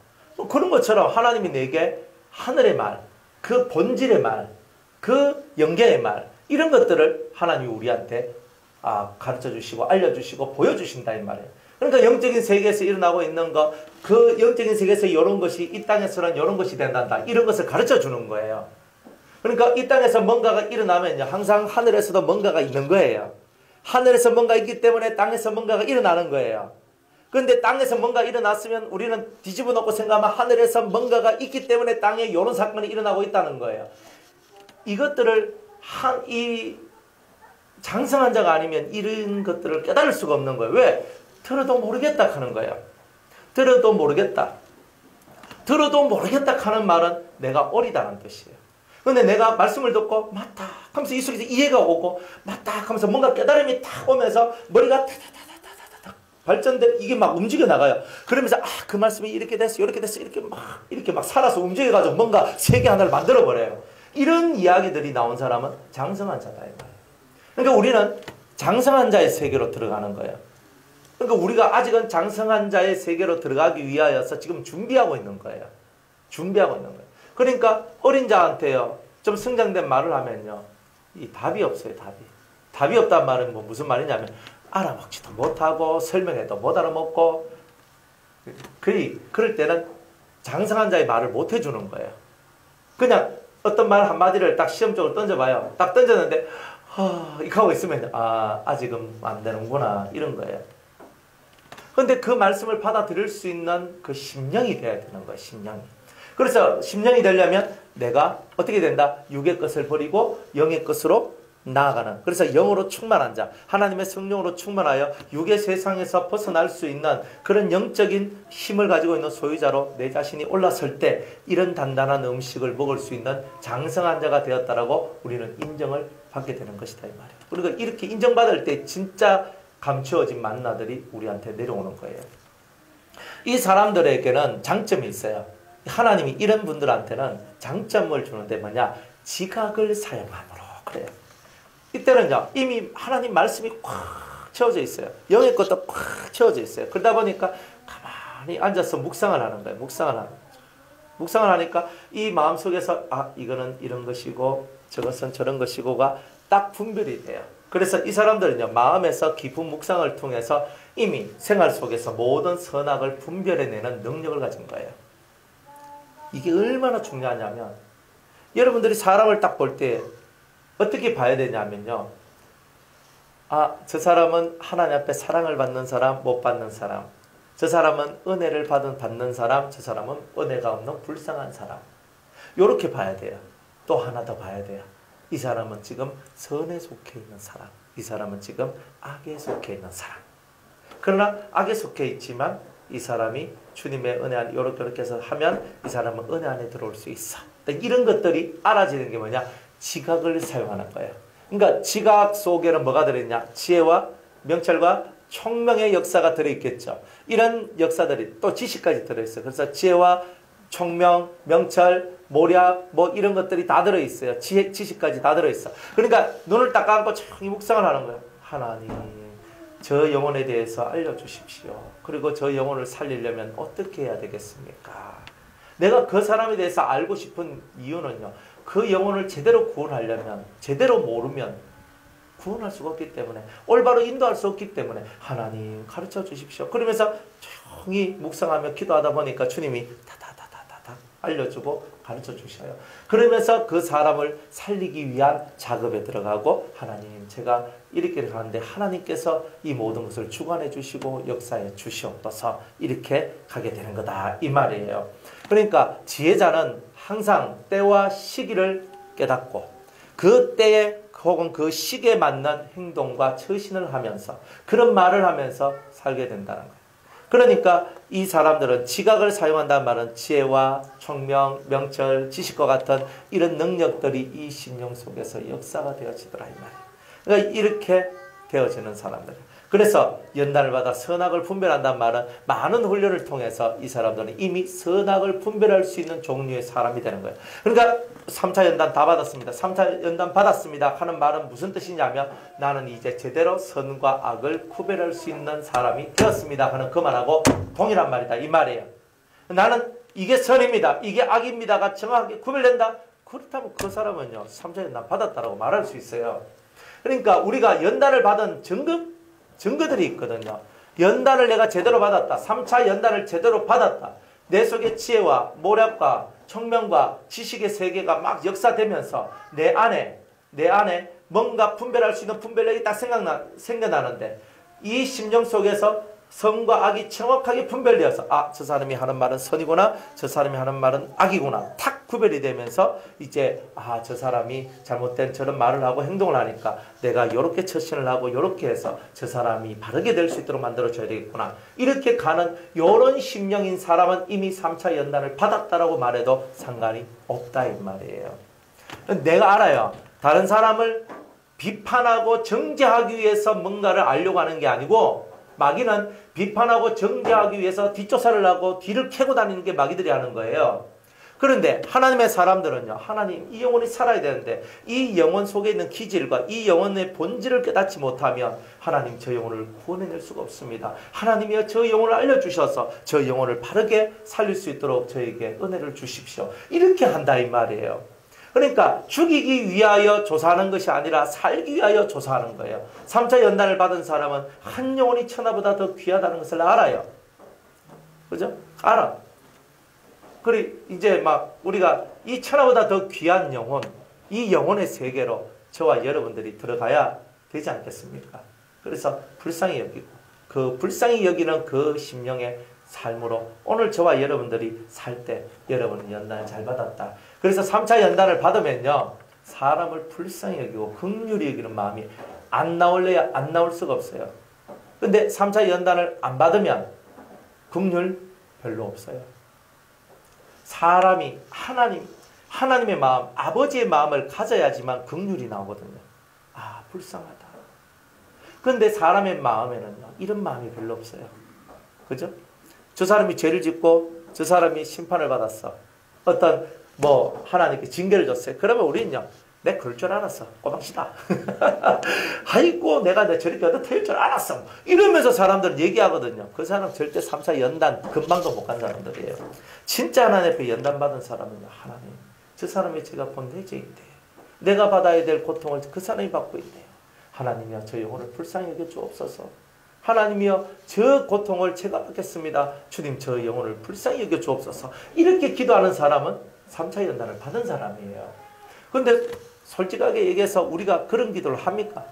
그런 것처럼 하나님이 내게 하늘의 말, 그 본질의 말, 그 영계의 말, 이런 것들을 하나님이 우리한테 가르쳐 주시고 알려주시고 보여주신다 이 말이에요. 그러니까 영적인 세계에서 일어나고 있는 것, 그 영적인 세계에서 이런 것이 이 땅에서는 이런 것이 된단다, 이런 것을 가르쳐 주는 거예요. 그러니까 이 땅에서 뭔가가 일어나면요, 항상 하늘에서도 뭔가가 있는 거예요. 하늘에서 뭔가 있기 때문에 땅에서 뭔가가 일어나는 거예요. 그런데 땅에서 뭔가 일어났으면 우리는 뒤집어 놓고 생각하면 하늘에서 뭔가가 있기 때문에 땅에 이런 사건이 일어나고 있다는 거예요. 이것들을 이 장성한 자가 아니면 이런 것들을 깨달을 수가 없는 거예요. 왜? 들어도 모르겠다 하는 거예요. 들어도 모르겠다 하는 말은 내가 어리다는 뜻이에요. 근데 내가 말씀을 듣고 맞다 하면서 이 속에서 이해가 오고 맞다 하면서 뭔가 깨달음이 탁 오면서 머리가 발전돼, 이게 막 움직여 나가요. 그러면서 그 말씀이 이렇게 됐어, 이렇게 됐어, 이렇게 막 살아서 움직여가지고 뭔가 세계 하나를 만들어 버려요. 이런 이야기들이 나온 사람은 장성한 자다 이 말이에요. 그러니까 우리는 장성한 자의 세계로 들어가는 거예요. 그러니까 우리가 아직은 장성한 자의 세계로 들어가기 위하여서 지금 준비하고 있는 거예요. 그러니까 어린 자한테요, 좀 성장된 말을 하면요, 이 답이 없어요. 답이 없단 말은 무슨 말이냐면 알아먹지도 못하고 설명해도 못 알아먹고, 그럴 때는 장성한 자의 말을 못 해주는 거예요. 그냥 어떤 말 한마디를 딱 시험적으로 던져봐요. 딱 던졌는데 이렇게 하고 있으면 아직은 안 되는구나, 이런 거예요. 그런데 그 말씀을 받아들일 수 있는 그 심령이 돼야 되는 거예요. 심령이. 그래서 심령이 되려면 내가 어떻게 된다? 육의 것을 버리고 영의 것으로 나아가는, 그래서 영으로 충만한 자, 하나님의 성령으로 충만하여 육의 세상에서 벗어날 수 있는 그런 영적인 힘을 가지고 있는 소유자로 내 자신이 올라설 때 이런 단단한 음식을 먹을 수 있는 장성한 자가 되었다라고 우리는 인정을 받게 되는 것이다 이 말이에요. 그러니까 이렇게 인정받을 때 진짜 감추어진 만나들이 우리한테 내려오는 거예요. 이 사람들에게는 장점이 있어요. 하나님이 이런 분들한테는 장점을 주는데 뭐냐? 지각을 사용함으로 그래요. 이때는요, 이미 하나님 말씀이 꽉 채워져 있어요. 영의 것도 꽉 채워져 있어요. 그러다 보니까 가만히 앉아서 묵상을 하는 거예요. 묵상을 하니까 이 마음속에서 이거는 이런 것이고 저것은 저런 것이고가 딱 분별이 돼요. 그래서 이 사람들은요, 마음에서 깊은 묵상을 통해서 이미 생활 속에서 모든 선악을 분별해내는 능력을 가진 거예요. 이게 얼마나 중요하냐면, 여러분들이 사람을 딱 볼 때 어떻게 봐야 되냐면요, 저 사람은 하나님 앞에 사랑을 받는 사람, 못 받는 사람, 저 사람은 은혜를 받는 사람, 저 사람은 은혜가 없는 불쌍한 사람, 요렇게 봐야 돼요. 또 하나 더 봐야 돼요. 이 사람은 지금 선에 속해 있는 사람, 이 사람은 지금 악에 속해 있는 사람. 그러나 악에 속해 있지만 이 사람이 주님의 은혜 안에 이렇게 해서 하면 이 사람은 은혜 안에 들어올 수 있어. 이런 것들이 알아지는 게 뭐냐? 지각을 사용하는 거예요. 그러니까 지각 속에는 뭐가 들어있냐? 지혜와 명철과 총명의 역사가 들어있겠죠. 이런 역사들이 또 지식까지 들어있어요. 그래서 지혜와 총명, 명철, 모략 이런 것들이 다 들어있어요. 지식까지 다 들어있어. 그러니까 눈을 딱 감고 조용히 묵상을 하는 거예요. 하나님, 저 영혼에 대해서 알려주십시오. 그리고 저 영혼을 살리려면 어떻게 해야 되겠습니까? 내가 그 사람에 대해서 알고 싶은 이유는요, 그 영혼을 제대로 구원하려면, 제대로 모르면 구원할 수가 없기 때문에, 올바로 인도할 수 없기 때문에 하나님 가르쳐 주십시오. 그러면서 조용히 묵상하며 기도하다 보니까 주님이 다다다다다 알려주고 가르쳐 주셔요. 그러면서 그 사람을 살리기 위한 작업에 들어가고, 하나님 제가 이렇게 하는데 하나님께서 이 모든 것을 주관해 주시고 역사해 주시옵소서, 이렇게 가게 되는 거다 이 말이에요. 그러니까 지혜자는 항상 때와 시기를 깨닫고 그 때에 혹은 그 시기에 맞는 행동과 처신을 하면서 그런 말을 하면서 살게 된다는 거예요. 그러니까 이 사람들은 지각을 사용한다는 말은 지혜와 총명, 명철, 지식과 같은 이런 능력들이 이 심령 속에서 역사가 되어지더라 이 말이에요. 그러니까 이렇게 되어지는 사람들. 그래서 연단을 받아 선악을 분별한다는 말은 많은 훈련을 통해서 이 사람들은 이미 선악을 분별할 수 있는 종류의 사람이 되는 거예요. 그러니까 3차 연단 다 받았습니다. 3차 연단 받았습니다 하는 말은 무슨 뜻이냐면 나는 이제 제대로 선과 악을 구별할 수 있는 사람이 되었습니다 하는 그 말하고 동일한 말이다 이 말이에요. 나는 이게 선입니다. 이게 악입니다가 정확하게 구별된다. 그렇다면 그 사람은요 3차 연단 받았다라고 말할 수 있어요. 그러니까 우리가 연단을 받은 증거들이 있거든요. 연단을 내가 제대로 받았다. 3차 연단을 제대로 받았다. 내 속에 지혜와 모략과 청명과 지식의 세계가 막 역사되면서 내 안에 뭔가 분별할 수 있는 분별력이 딱 생겨나는데 이 심령 속에서 선과 악이 정확하게 분별되어서 아, 저 사람이 하는 말은 선이구나, 저 사람이 하는 말은 악이구나 탁 구별이 되면서 이제 아, 저 사람이 잘못된 저런 말을 하고 행동을 하니까 내가 요렇게 처신을 하고 요렇게 해서 저 사람이 바르게 될 수 있도록 만들어줘야 되겠구나. 이렇게 가는 요런 심령인 사람은 이미 3차 연단을 받았다라고 말해도 상관이 없다 이 말이에요. 내가 알아요. 다른 사람을 비판하고 정죄하기 위해서 뭔가를 알려고 하는 게 아니고 마귀는 비판하고 정죄하기 위해서 뒷조사를 하고 뒤를 캐고 다니는 게 마귀들이 하는 거예요. 그런데 하나님의 사람들은요. 하나님 이 영혼이 살아야 되는데 이 영혼 속에 있는 기질과 이 영혼의 본질을 깨닫지 못하면 하나님 저 영혼을 구원해낼 수가 없습니다. 하나님이여 저 영혼을 알려주셔서 저 영혼을 바르게 살릴 수 있도록 저에게 은혜를 주십시오. 이렇게 한다 이 말이에요. 그러니까 죽이기 위하여 조사하는 것이 아니라 살기 위하여 조사하는 거예요. 3차 연단을 받은 사람은 한 영혼이 천하보다 더 귀하다는 것을 알아요. 그죠? 알아. 그리고 이제 막 우리가 이 천하보다 더 귀한 영혼, 이 영혼의 세계로 저와 여러분들이 들어가야 되지 않겠습니까? 그래서 불쌍히 여기고 그 불쌍히 여기는 그 심령의 삶으로 오늘 저와 여러분들이 살 때 여러분은 연단을 잘 받았다. 그래서 3차 연단을 받으면요. 사람을 불쌍히 여기고 긍휼히 여기는 마음이 안 나올래야 안 나올 수가 없어요. 근데 3차 연단을 안 받으면 긍휼 별로 없어요. 사람이 하나님의 마음, 아버지의 마음을 가져야지만 긍휼이 나오거든요. 아, 불쌍하다. 그런데 사람의 마음에는요. 이런 마음이 별로 없어요. 그죠? 저 사람이 죄를 짓고 저 사람이 심판을 받았어. 어떤 하나님께 징계를 줬어요. 그러면 우리는요. 내가 그럴 줄 알았어. 꼬박시다. 아이고 내가 저렇게 얻어터릴 줄 알았어. 이러면서 사람들은 얘기하거든요. 그 사람 절대 3차 연단 금방도 못 간 사람들이에요. 진짜 하나님 앞에 연단 받은 사람은요. 하나님 저 사람이 제가 본 내죄인데 내가 받아야 될 고통을 그 사람이 받고 있네요. 하나님이여 저 영혼을 불쌍히 여겨 주옵소서. 하나님이여 저 고통을 제가 받겠습니다. 주님 저 영혼을 불쌍히 여겨 주옵소서. 이렇게 기도하는 사람은 3차 연단을 받은 사람이에요. 그런데 솔직하게 얘기해서 우리가 그런 기도를 합니까?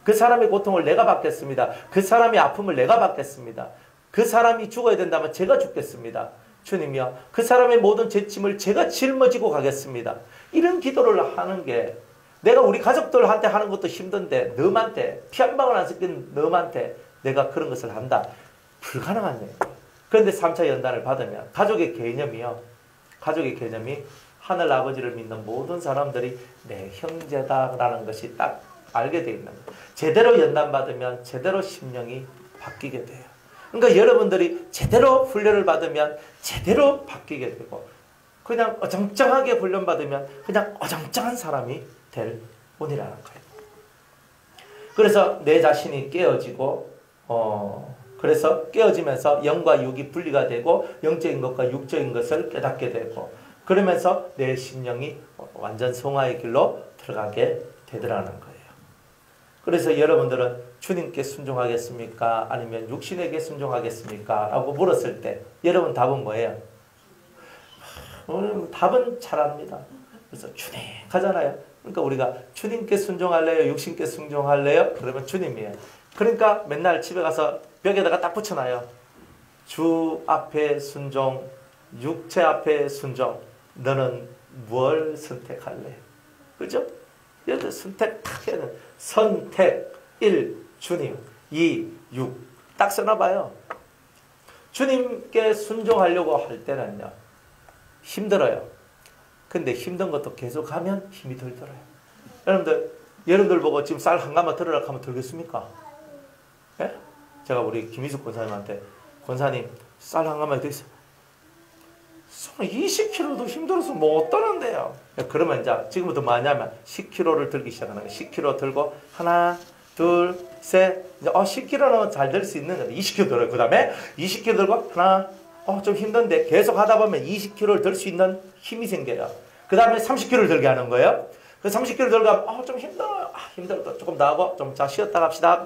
그 사람의 고통을 내가 받겠습니다. 그 사람의 아픔을 내가 받겠습니다. 그 사람이 죽어야 된다면 제가 죽겠습니다. 주님이여 그 사람의 모든 죄짐을 제가 짊어지고 가겠습니다. 이런 기도를 하는 게 내가 우리 가족들한테 하는 것도 힘든데 너한테 피 한 방울 안 섞인 너한테 내가 그런 것을 한다. 불가능한 얘기예요. 그런데 3차 연단을 받으면 가족의 개념이 하늘 아버지를 믿는 모든 사람들이 내 형제다라는 것이 딱 알게 돼 있는 거예요. 제대로 연단 받으면 제대로 심령이 바뀌게 돼요. 그러니까 여러분들이 제대로 훈련을 받으면 제대로 바뀌게 되고 그냥 어정쩡하게 훈련받으면 그냥 어정쩡한 사람이 될 뿐이라는 거예요. 그래서 내 자신이 깨어지고 그래서 깨어지면서 영과 육이 분리가 되고 영적인 것과 육적인 것을 깨닫게 되고 그러면서 내 심령이 완전 성화의 길로 들어가게 되더라는 거예요. 그래서 여러분들은 주님께 순종하겠습니까? 아니면 육신에게 순종하겠습니까? 라고 물었을 때 여러분 답은 뭐예요? 답은 잘합니다. 그래서 주님 하잖아요. 그러니까 우리가 주님께 순종할래요? 육신께 순종할래요? 그러면 주님이에요. 그러니까 맨날 집에 가서 벽에다가 딱 붙여놔요. 주 앞에 순종, 육체 앞에 순종. 너는 뭘 선택할래? 그죠? 여기서 선택 딱 해야 돼. 선택 1. 주님 2. 6. 딱 써놔봐요. 주님께 순종하려고 할 때는요, 힘들어요. 근데 힘든 것도 계속하면 힘이 덜 들어요. 여러분들 보고 지금 쌀 한 가마 들으라 하면 들겠습니까? 예? 제가 우리 김희숙 권사님한테, 권사님 쌀 한 가마 더 있어. 20kg도 힘들어서 못 떠는데요. 그러면 이제 지금부터 뭐 하냐면 10kg를 들기 시작하는 거예요. 10kg 들고 하나, 둘, 셋. 이제 10kg는 잘 들 수 있는 건데 20kg 들어요. 그 다음에 20kg 들고 하나, 좀 힘든데 계속 하다 보면 20kg를 들 수 있는 힘이 생겨요. 그 다음에 30kg를 들게 하는 거예요. 그 30kg 들고 하면 좀 힘들어요. 힘들다. 조금 더 하고 좀 자 쉬었다 갑시다.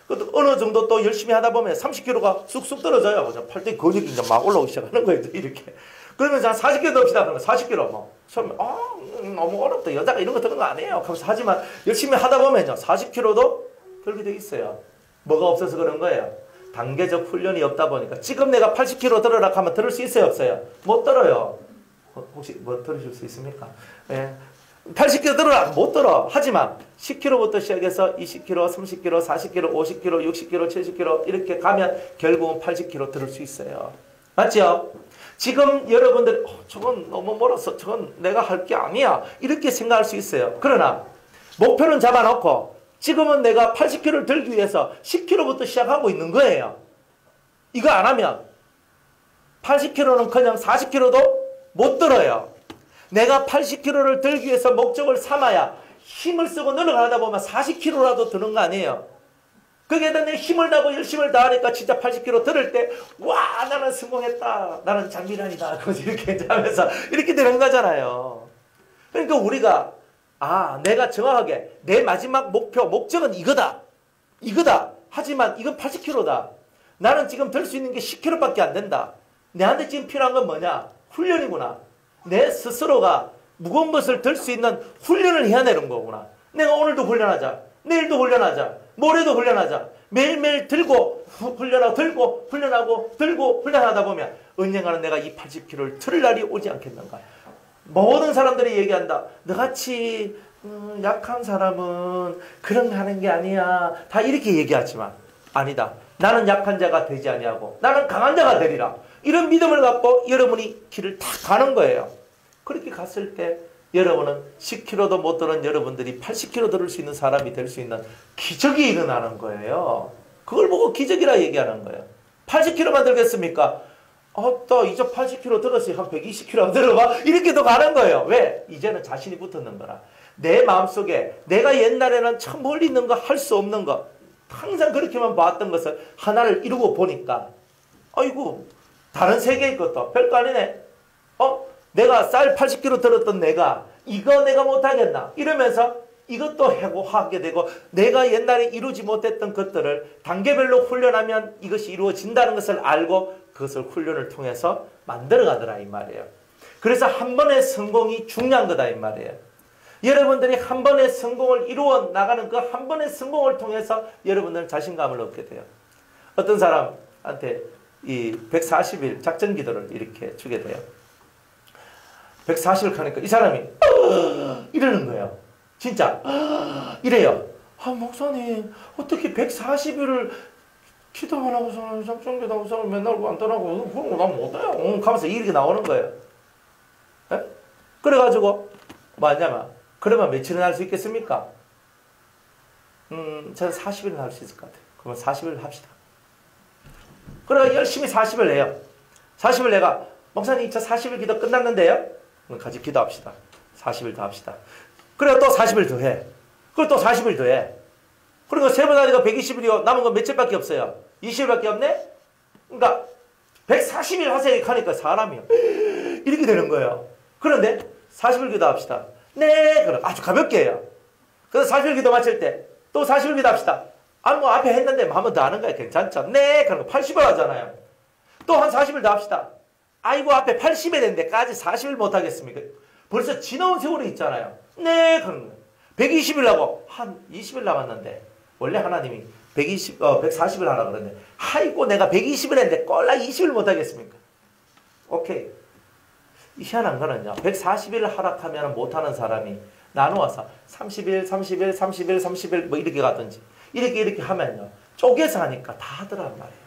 그 어느 정도 또 열심히 하다 보면 30kg가 쑥쑥 떨어져요. 팔뚝 근육이 이제 막 올라오기 시작하는 거예요. 이렇게. 그러면 한 40kg 듭시다. 그러면 40kg 뭐 처음에 너무 어렵다. 여자가 이런 거 드는 거 아니에요. 하면서 하지만 열심히 하다 보면요 40kg도 들게 돼 있어요. 뭐가 없어서 그런 거예요. 단계적 훈련이 없다 보니까 지금 내가 80kg 들으라 하면 들을 수 있어요, 없어요? 못 들어요. 혹시 뭐 들으실 수 있습니까? 예. 80kg 들어라 못 들어. 하지만 10kg부터 시작해서 20kg, 30kg, 40kg, 50kg, 60kg, 70kg 이렇게 가면 결국은 80kg 들을 수 있어요. 맞죠? 지금 여러분들 저건 너무 멀어서 저건 내가 할 게 아니야 이렇게 생각할 수 있어요. 그러나 목표는 잡아놓고 지금은 내가 80kg를 들기 위해서 10kg부터 시작하고 있는 거예요. 이거 안 하면 80kg는 그냥 40kg도 못 들어요. 내가 80kg를 들기 위해서 목적을 삼아야 힘을 쓰고 노력하다 보면 40kg라도 드는 거 아니에요. 거기에다 내 힘을 다하고 열심을 다하니까 진짜 80kg 들을 때 와 나는 성공했다. 나는 장미란이다. 이렇게 하면서 이렇게 되는 거잖아요. 그러니까 우리가 내가 정확하게 내 마지막 목적은 이거다. 하지만 이건 80kg다. 나는 지금 들 수 있는 게 10kg밖에 안 된다. 내한테 지금 필요한 건 뭐냐? 훈련이구나. 내 스스로가 무거운 것을 들 수 있는 훈련을 해야 되는 거구나. 내가 오늘도 훈련하자. 내일도 훈련하자. 모레도 훈련하자. 매일매일 들고 훈련하고 들고 훈련하고 들고 훈련하다 보면 언젠가는 내가 이 80kg를 들 날이 오지 않겠는가. 모든 사람들이 얘기한다. 너같이 약한 사람은 그런 거 하는 게 아니야. 다 이렇게 얘기하지만 아니다. 나는 약한 자가 되지 아니하고 나는 강한 자가 되리라. 이런 믿음을 갖고 여러분이 길을 탁 가는 거예요. 그렇게 갔을 때 여러분은 10kg도 못 드는 여러분들이 80kg 들을 수 있는 사람이 될 수 있는 기적이 일어나는 거예요. 그걸 보고 기적이라 얘기하는 거예요. 80kg만 들겠습니까? 또 이제 80kg 들었으니 한 120kg 들어봐. 이렇게 더 가는 거예요. 왜? 이제는 자신이 붙었는 거라. 내 마음속에 내가 옛날에는 참 멀리 있는 거 할 수 없는 거 항상 그렇게만 봤던 것을 하나를 이루고 보니까 아이고 다른 세계의 것도 별거 아니네. 내가 쌀 80kg 들었던 내가 이거 내가 못하겠나 이러면서 이것도 하게 되고 내가 옛날에 이루지 못했던 것들을 단계별로 훈련하면 이것이 이루어진다는 것을 알고 그것을 훈련을 통해서 만들어가더라 이 말이에요. 그래서 한 번의 성공이 중요한 거다 이 말이에요. 여러분들이 한 번의 성공을 이루어 나가는 그 한 번의 성공을 통해서 여러분들은 자신감을 얻게 돼요. 어떤 사람한테 이 140일 작전 기도를 이렇게 주게 돼요. 140일 하니까 이 사람이 이러는 거예요. 진짜 이래요. 목사님 어떻게 140일을 기도 안 하고서는 작전 기도 하고서는 맨날 안 떠나고 그런 거 난 못해요. 하면서 이렇게 나오는 거예요. 에? 그래가지고 뭐 하냐면 그러면 며칠은 할 수 있겠습니까? 저는 40일은 할 수 있을 것 같아요. 그러면 40일 합시다. 그래서 열심히 40일 해요. 40일 내가 목사님 저 40일 기도 끝났는데요. 그럼 같이 기도합시다. 40일 더 합시다. 그래 또 40일 더 해. 그리고 또 40일 더 해. 그리고 세 번 하니까 120일이요. 남은 건 며칠밖에 없어요. 20일밖에 없네? 그러니까 140일 하세요 하니까 사람이요. 이렇게 되는 거예요. 그런데 40일 기도합시다. 네, 그럼 아주 가볍게 해요. 그래서 40일 기도 마칠 때 또 40일 기도합시다. 뭐 앞에 했는데 한 번 더 하는 거야. 괜찮죠? 네, 그럼 80일 하잖아요. 또 한 40일 더 합시다. 아이고 앞에 80일 했는데까지 40일 못 하겠습니까? 벌써 지나온 세월이 있잖아요. 네, 그런 거예요. 120일 하고 한 20일 남았는데 원래 하나님이 140일 하라 그러는데 아이고 내가 120일 했는데 꼴랑 20일 못 하겠습니까? 오케이. 희한한 거는요. 140일 하락하면 못하는 사람이 나누어서 30일, 30일, 30일, 30일 뭐 이렇게 가든지 이렇게 하면요. 쪼개서 하니까 다 하더란 말이에요.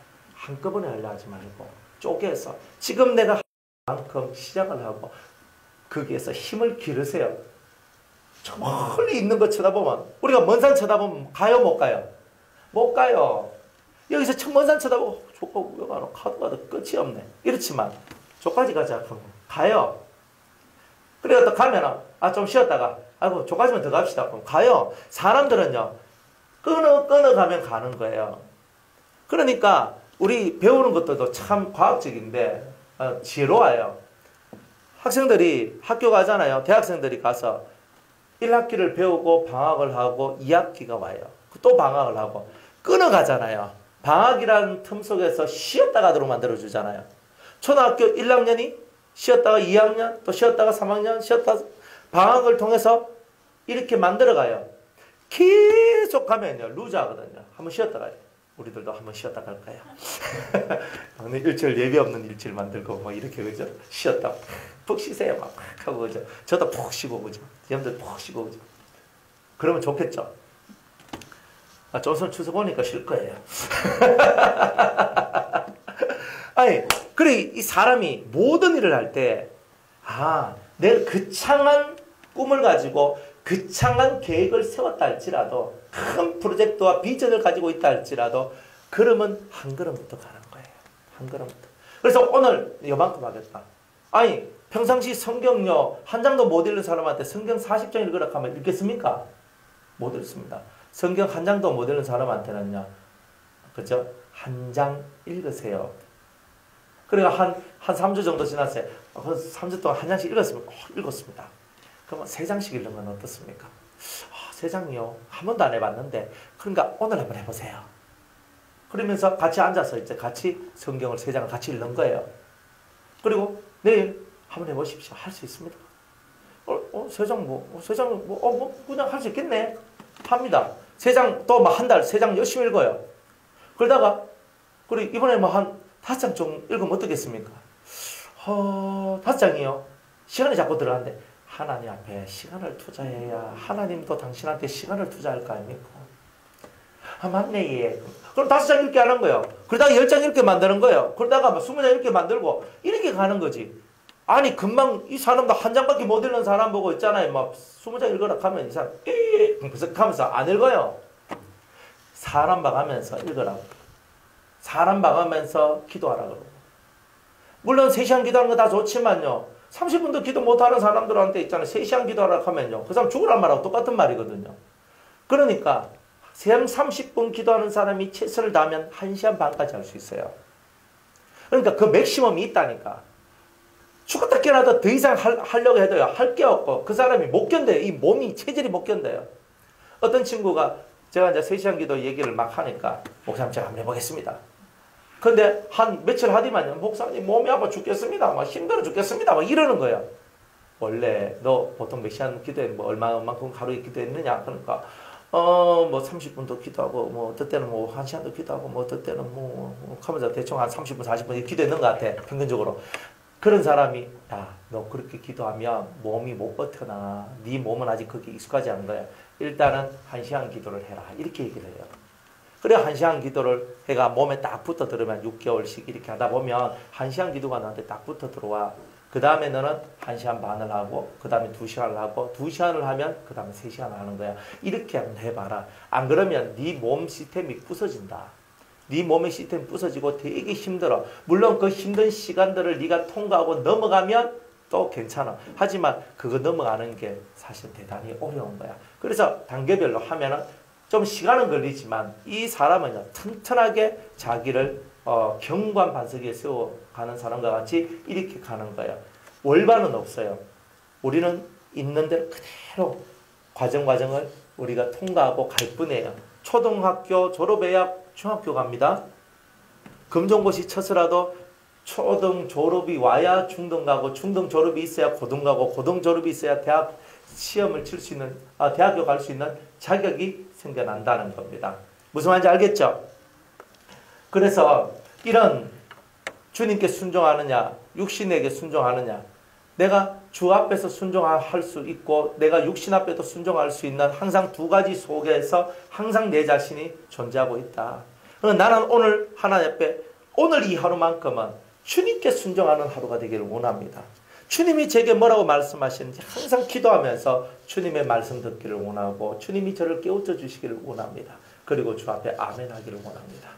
한꺼번에 하려 하지 말고 쪼개서 지금 내가 할 만큼 시작을 하고 거기에서 힘을 기르세요. 저 멀리 있는 거 쳐다보면 우리가 먼 산 쳐다보면 가요 못 가요? 못 가요. 여기서 저 먼 산 쳐다보고 저거 왜 가노? 가도 끝이 없네. 이렇지만 저까지 가자 하면 가요. 그래서 또 가면은 좀 쉬었다가 아이고 저까지만 더 갑시다. 그럼 가요. 사람들은요 끊어가면 가는 거예요. 그러니까 우리 배우는 것도 참 과학적인데 지혜로워요. 학생들이 학교 가잖아요. 대학생들이 가서 1학기를 배우고 방학을 하고 2학기가 와요. 또 방학을 하고 끊어가잖아요. 방학이라는 틈 속에서 쉬었다가 들어 만들어주잖아요. 초등학교 1학년이 쉬었다가 2학년, 또 쉬었다가 3학년, 쉬었다가 방학을 통해서 이렇게 만들어가요. 계속 가면요. 루즈하거든요. 한번 쉬었다 가요. 우리들도 한번 쉬었다 갈까요? 오늘 일주일 예비 없는 일주일 만들고 뭐 이렇게 그죠? 쉬었다 푹 쉬세요 막 하고 그죠? 저도 푹 쉬고 그죠? 여러분들 푹 쉬고 그죠? 그러면 좋겠죠? 조선 추석 오니까 쉴 거예요. 아니 그래 이 사람이 모든 일을 할 때 내가 거창한 꿈을 가지고 거창한 계획을 세웠다 할지라도 큰 프로젝트와 비전을 가지고 있다 할지라도 그러면 한 걸음부터 가는 거예요. 한 걸음부터. 그래서 오늘 요만큼 하겠다. 아니 평상시 성경요 한 장도 못 읽는 사람한테 성경 40장 읽으라 하면 읽겠습니까? 못 읽습니다. 성경 한 장도 못 읽는 사람한테는요. 그죠? 한 장 읽으세요. 그러니까 한 3주 정도 지났어요. 3주 동안 한 장씩 읽었습니다. 그러면 3장씩 읽는 건 어떻습니까? 3장이요. 한 번도 안 해봤는데 그러니까 오늘 한번 해보세요. 그러면서 같이 앉아서 이제 같이 성경을 3장을 같이 읽는 거예요. 그리고 내일 한번 해보십시오. 할 수 있습니다. 3장 그냥 할 수 있겠네. 합니다. 3장 또 한 달 3장 열심히 읽어요. 그러다가 그리고 이번에 한 5장 좀 읽으면 어떻겠습니까? 5장이요. 시간이 자꾸 들어가는데 하나님 앞에 시간을 투자해야 하나님도 당신한테 시간을 투자할 거 아닙니까? 맞네, 예. 그럼 5장 읽게 하는 거예요. 그러다가 10장 읽게 만드는 거예요. 그러다가 20장 읽게 만들고 이렇게 가는 거지. 아니 금방 이 사람도 한 장밖에 못 읽는 사람 보고 있잖아요. 20장 읽어라 하면 이 사람 그래서 하면서 안 읽어요. 사람 봐가면서 읽으라고. 사람 봐가면서 기도하라 그러고. 물론 3시간 기도하는 거 다 좋지만요. 30분도 기도 못하는 사람들한테 있잖아요. 3시간 기도하라 하면요. 그 사람 죽으란 말하고 똑같은 말이거든요. 그러니까 30분 기도하는 사람이 최선을 다하면 1시간 반까지 할 수 있어요. 그러니까 그 맥시멈이 있다니까. 죽었다 깨어나도 더 이상 하려고 해도요. 할 게 없고 그 사람이 못 견뎌요. 이 몸이 체질이 못 견뎌요. 어떤 친구가 제가 이제 3시간 기도 얘기를 막 하니까 목사님 제가 한번 해보겠습니다. 근데 한 며칠 하더만요. 목사님 몸이 아파 죽겠습니다. 막 힘들어 죽겠습니다. 막 이러는 거예요. 원래 너 보통 몇 시간 기도해? 얼마만큼 하루에 기도했느냐? 그러니까 30분도 기도하고 어떨 때는 1시간도 기도하고 어떨 때는 하면서 대충 한 30분 40분 기도했는 것 같아. 평균적으로. 그런 사람이 너 그렇게 기도하면 몸이 못 버텨나. 네 몸은 아직 그렇게 익숙하지 않은 거야. 일단은 1시간 기도를 해라. 이렇게 얘기를 해요. 그래 1시간 기도를 해가 몸에 딱 붙어 들으면 6개월씩 이렇게 하다 보면 1시간 기도가 너한테 딱 붙어 들어와. 그 다음에 너는 1시간 반을 하고 그 다음에 2시간을 하고 2시간을 하면 그 다음에 3시간을 하는 거야. 이렇게 한번 해봐라. 안 그러면 네 몸 시스템이 부서진다. 네 몸의 시스템이 부서지고 되게 힘들어. 물론 그 힘든 시간들을 네가 통과하고 넘어가면 또 괜찮아. 하지만 그거 넘어가는 게 사실 대단히 어려운 거야. 그래서 단계별로 하면은 좀 시간은 걸리지만 이 사람은요 튼튼하게 자기를 경관반석에 세워가는 사람과 같이 이렇게 가는 거예요. 월반은 없어요. 우리는 있는 대로 그대로 과정을 우리가 통과하고 갈 뿐이에요. 초등학교 졸업해야 중학교 갑니다. 검정고시 쳐서라도 초등 졸업이 와야 중등 가고 중등 졸업이 있어야 고등 가고 고등 졸업이 있어야 대학 시험을 칠 수 있는 대학교 갈 수 있는 자격이 생겨난다는 겁니다. 무슨 말인지 알겠죠? 그래서 이런 주님께 순종하느냐 육신에게 순종하느냐 내가 주 앞에서 순종할 수 있고 내가 육신 앞에도 순종할 수 있는 항상 두 가지 속에서 항상 내 자신이 존재하고 있다. 나는 오늘 하나님 앞에 오늘 이 하루만큼은 주님께 순종하는 하루가 되기를 원합니다. 주님이 제게 뭐라고 말씀하시는지 항상 기도하면서 주님의 말씀 듣기를 원하고 주님이 저를 깨우쳐 주시기를 원합니다. 그리고 주 앞에 아멘 하기를 원합니다.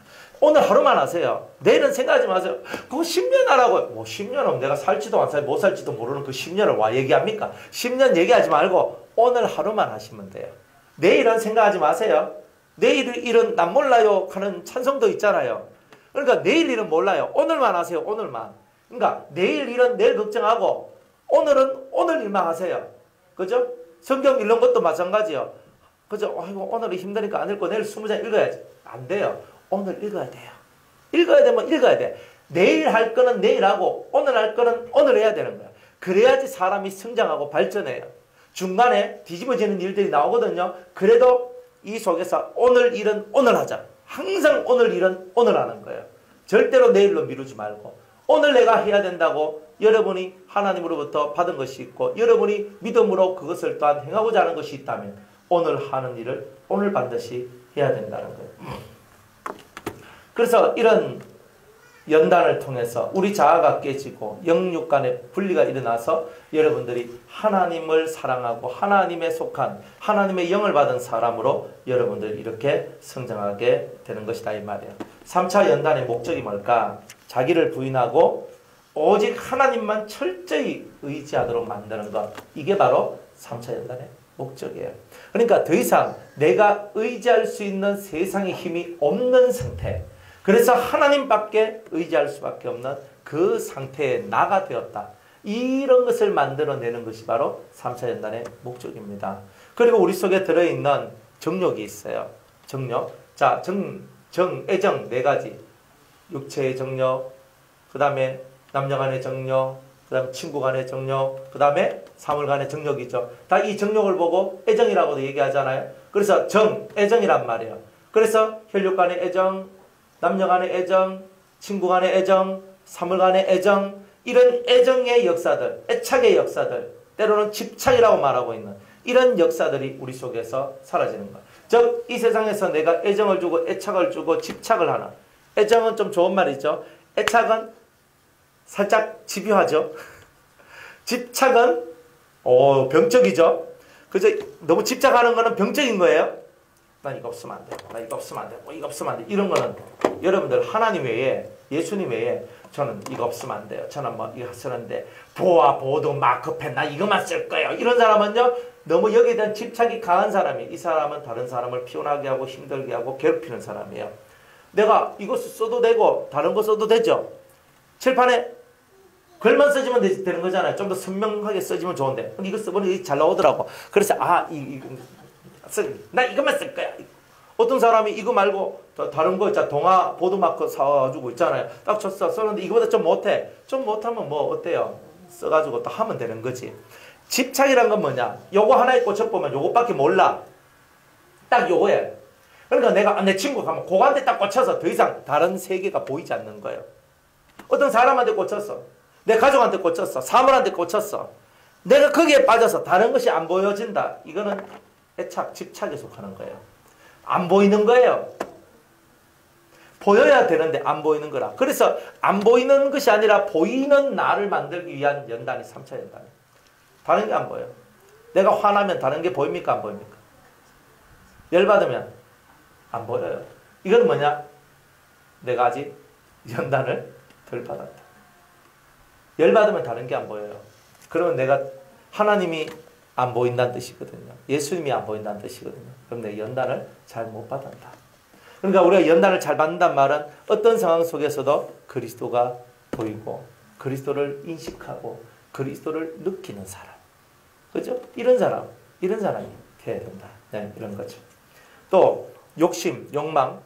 오늘 하루만 하세요. 내일은 생각하지 마세요. 그거 10년 하라고. 뭐 10년은 내가 살지도 안 살지 못 살지도 모르는 그 10년을 와 얘기합니까? 10년 얘기하지 말고 오늘 하루만 하시면 돼요. 내일은 생각하지 마세요. 내일 일은 난 몰라요 하는 찬송도 있잖아요. 그러니까 내일 일은 몰라요. 오늘만 하세요. 오늘만. 그러니까 내일 일은 내일 걱정하고 오늘은 오늘 일만 하세요. 그죠? 성경 읽는 것도 마찬가지요. 그죠? 아이고 오늘은 힘드니까 안 읽고 내일 20장 읽어야지. 안 돼요. 오늘 읽어야 돼요. 읽어야 되면 읽어야 돼. 내일 할 거는 내일 하고 오늘 할 거는 오늘 해야 되는 거야. 그래야지 사람이 성장하고 발전해요. 중간에 뒤집어지는 일들이 나오거든요. 그래도 이 속에서 오늘 일은 오늘 하자. 항상 오늘 일은 오늘 하는 거예요. 절대로 내일로 미루지 말고 오늘 내가 해야 된다고 여러분이 하나님으로부터 받은 것이 있고 여러분이 믿음으로 그것을 또한 행하고자 하는 것이 있다면 오늘 하는 일을 오늘 반드시 해야 된다는 거예요. 그래서 이런 연단을 통해서 우리 자아가 깨지고 영육 간의 분리가 일어나서 여러분들이 하나님을 사랑하고 하나님에 속한 하나님의 영을 받은 사람으로 여러분들이 이렇게 성장하게 되는 것이다 이 말이에요. 3차 연단의 목적이 뭘까? 자기를 부인하고 오직 하나님만 철저히 의지하도록 만드는 것. 이게 바로 3차 연단의 목적이에요. 그러니까 더 이상 내가 의지할 수 있는 세상의 힘이 없는 상태. 그래서 하나님밖에 의지할 수밖에 없는 그 상태에 나가 되었다. 이런 것을 만들어내는 것이 바로 3차 연단의 목적입니다. 그리고 우리 속에 들어있는 정욕이 있어요. 정욕. 자, 애정 네 가지. 육체의 정욕, 그 다음에 남녀 간의 정욕, 그 다음에 친구 간의 정욕, 그 다음에 사물 간의 정욕이죠. 다 이 정욕을 보고 애정이라고도 얘기하잖아요. 그래서 애정이란 말이에요. 그래서 혈육 간의 애정, 남녀 간의 애정, 친구 간의 애정, 사물 간의 애정, 이런 애정의 역사들, 애착의 역사들, 때로는 집착이라고 말하고 있는 이런 역사들이 우리 속에서 사라지는 거예요. 즉, 이 세상에서 내가 애정을 주고 애착을 주고 집착을 하는, 애정은 좀 좋은 말이죠. 애착은 살짝 집요하죠. 집착은 병적이죠. 그래서 너무 집착하는 거는 병적인 거예요. 난 이거 없으면 안 돼. 나 이거 없으면 안 돼. 이거 없으면 안 돼. 이런 거는 여러분들 하나님 외에 예수님 외에 저는 이거 없으면 안 돼요. 저는 뭐 이거 쓰는데 보아 보도 마크펜 나 이거만 쓸 거예요. 이런 사람은요. 너무 여기에 대한 집착이 강한 사람이 이 사람은 다른 사람을 피곤하게 하고 힘들게 하고 괴롭히는 사람이에요. 내가 이거 써도 되고 다른 거 써도 되죠. 칠판에 글만 써지면 되는 거잖아요. 좀 더 선명하게 써지면 좋은데 근데 이거 써보니 잘 나오더라고. 그래서 나 이것만 쓸 거야. 어떤 사람이 이거 말고 다른 거 있잖아. 동화 보드마커 사가지고 있잖아요. 딱 썼는데 이거보다 좀 못해. 좀 못하면 뭐 어때요? 써가지고 또 하면 되는 거지. 집착이란 건 뭐냐? 요거 하나에 꽂혀보면 요것밖에 몰라. 딱 요거예요. 그러니까 내가 내 친구 가면 그거한테 딱 꽂혀서 더 이상 다른 세계가 보이지 않는 거예요. 어떤 사람한테 꽂혔어. 내 가족한테 꽂혔어. 사물한테 꽂혔어. 내가 거기에 빠져서 다른 것이 안 보여진다. 이거는 애착, 집착에 속하는 거예요. 안 보이는 거예요. 보여야 되는데 안 보이는 거라. 그래서 안 보이는 것이 아니라 보이는 나를 만들기 위한 연단이 3차 연단이에요. 다른 게 안 보여요. 내가 화나면 다른 게 보입니까? 안 보입니까? 열받으면 안 보여요. 이건 뭐냐? 내가 아직 연단을 덜 받았다. 열받으면 다른 게 안 보여요. 그러면 내가 하나님이 안 보인다는 뜻이거든요. 예수님이 안 보인다는 뜻이거든요. 그럼 내가 연단을 잘 못 받았다. 그러니까 우리가 연단을 잘 받는다는 말은 어떤 상황 속에서도 그리스도가 보이고 그리스도를 인식하고 그리스도를 느끼는 사람. 그죠? 이런 사람이 되어야 된다. 네, 이런 거죠. 또 욕심, 욕망,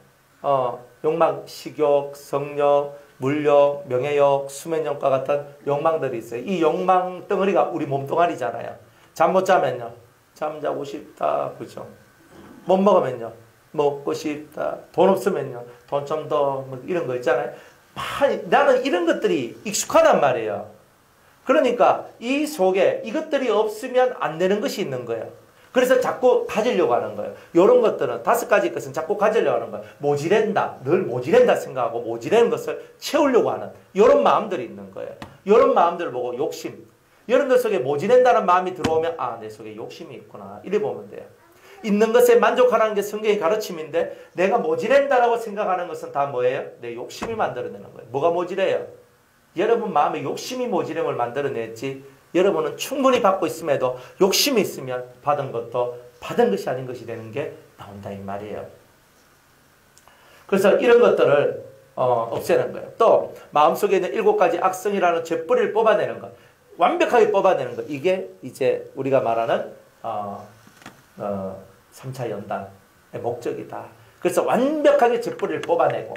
식욕, 성욕, 물욕, 명예욕, 수면욕과 같은 욕망들이 있어요. 이 욕망 덩어리가 우리 몸뚱아리잖아요. 잠 못 자면요. 잠자고 싶다. 그죠? 못 먹으면요. 먹고 싶다. 돈 없으면요. 돈 좀 더. 뭐 이런 거 있잖아요. 나는 이런 것들이 익숙하단 말이에요. 그러니까 이 속에 이것들이 없으면 안 되는 것이 있는 거예요. 그래서 자꾸 가지려고 하는 거예요. 이런 것들은 5가지 것은 자꾸 가지려고 하는 거예요. 모지랜다. 늘 모지랜다 생각하고 모지랜 것을 채우려고 하는 이런 마음들이 있는 거예요. 이런 마음들을 보고 욕심. 이런 것 속에 모지랜다는 마음이 들어오면 아, 내 속에 욕심이 있구나. 이래 보면 돼요. 있는 것에 만족하라는 게 성경의 가르침인데 내가 모지랜다라고 생각하는 것은 다 뭐예요? 내 욕심이 만들어내는 거예요. 뭐가 모지래요? 여러분 마음에 욕심이 모지램을 만들어냈지 여러분은 충분히 받고 있음에도 욕심이 있으면 받은 것도 받은 것이 아닌 것이 되는 게 나온다 이 말이에요. 그래서 이런 것들을 없애는 거예요. 또 마음속에 있는 7가지 악성이라는 죄뿌리를 뽑아내는 것. 완벽하게 뽑아내는 것. 이게 이제 우리가 말하는 3차 연단의 목적이다. 그래서 완벽하게 죄뿌리를 뽑아내고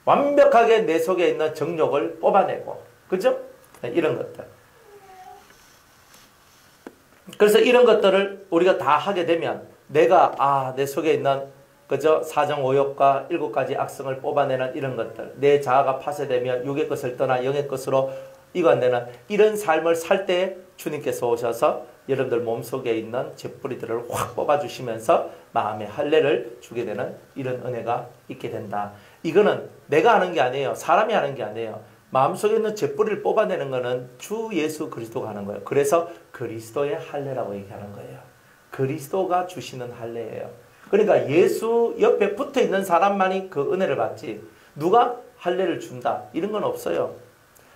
완벽하게 내 속에 있는 정욕을 뽑아내고 그죠? 이런 것들. 그래서 이런 것들을 우리가 다 하게 되면 내가 내 속에 있는 그죠? 사정오욕과 7가지 악성을 뽑아내는 이런 것들. 내 자아가 파쇄되면 육의 것을 떠나 영의 것으로 이관되는 이런 삶을 살 때 주님께서 오셔서 여러분들 몸속에 있는 죄뿌리들을 확 뽑아주시면서 마음의 할례를 주게 되는 이런 은혜가 있게 된다. 이거는 내가 하는 게 아니에요. 사람이 하는 게 아니에요. 마음속에 있는 죄뿌리를 뽑아내는 것은 주 예수 그리스도가 하는 거예요. 그래서 그리스도의 할례라고 얘기하는 거예요. 그리스도가 주시는 할례예요. 그러니까 예수 옆에 붙어있는 사람만이 그 은혜를 받지 누가 할례를 준다 이런 건 없어요.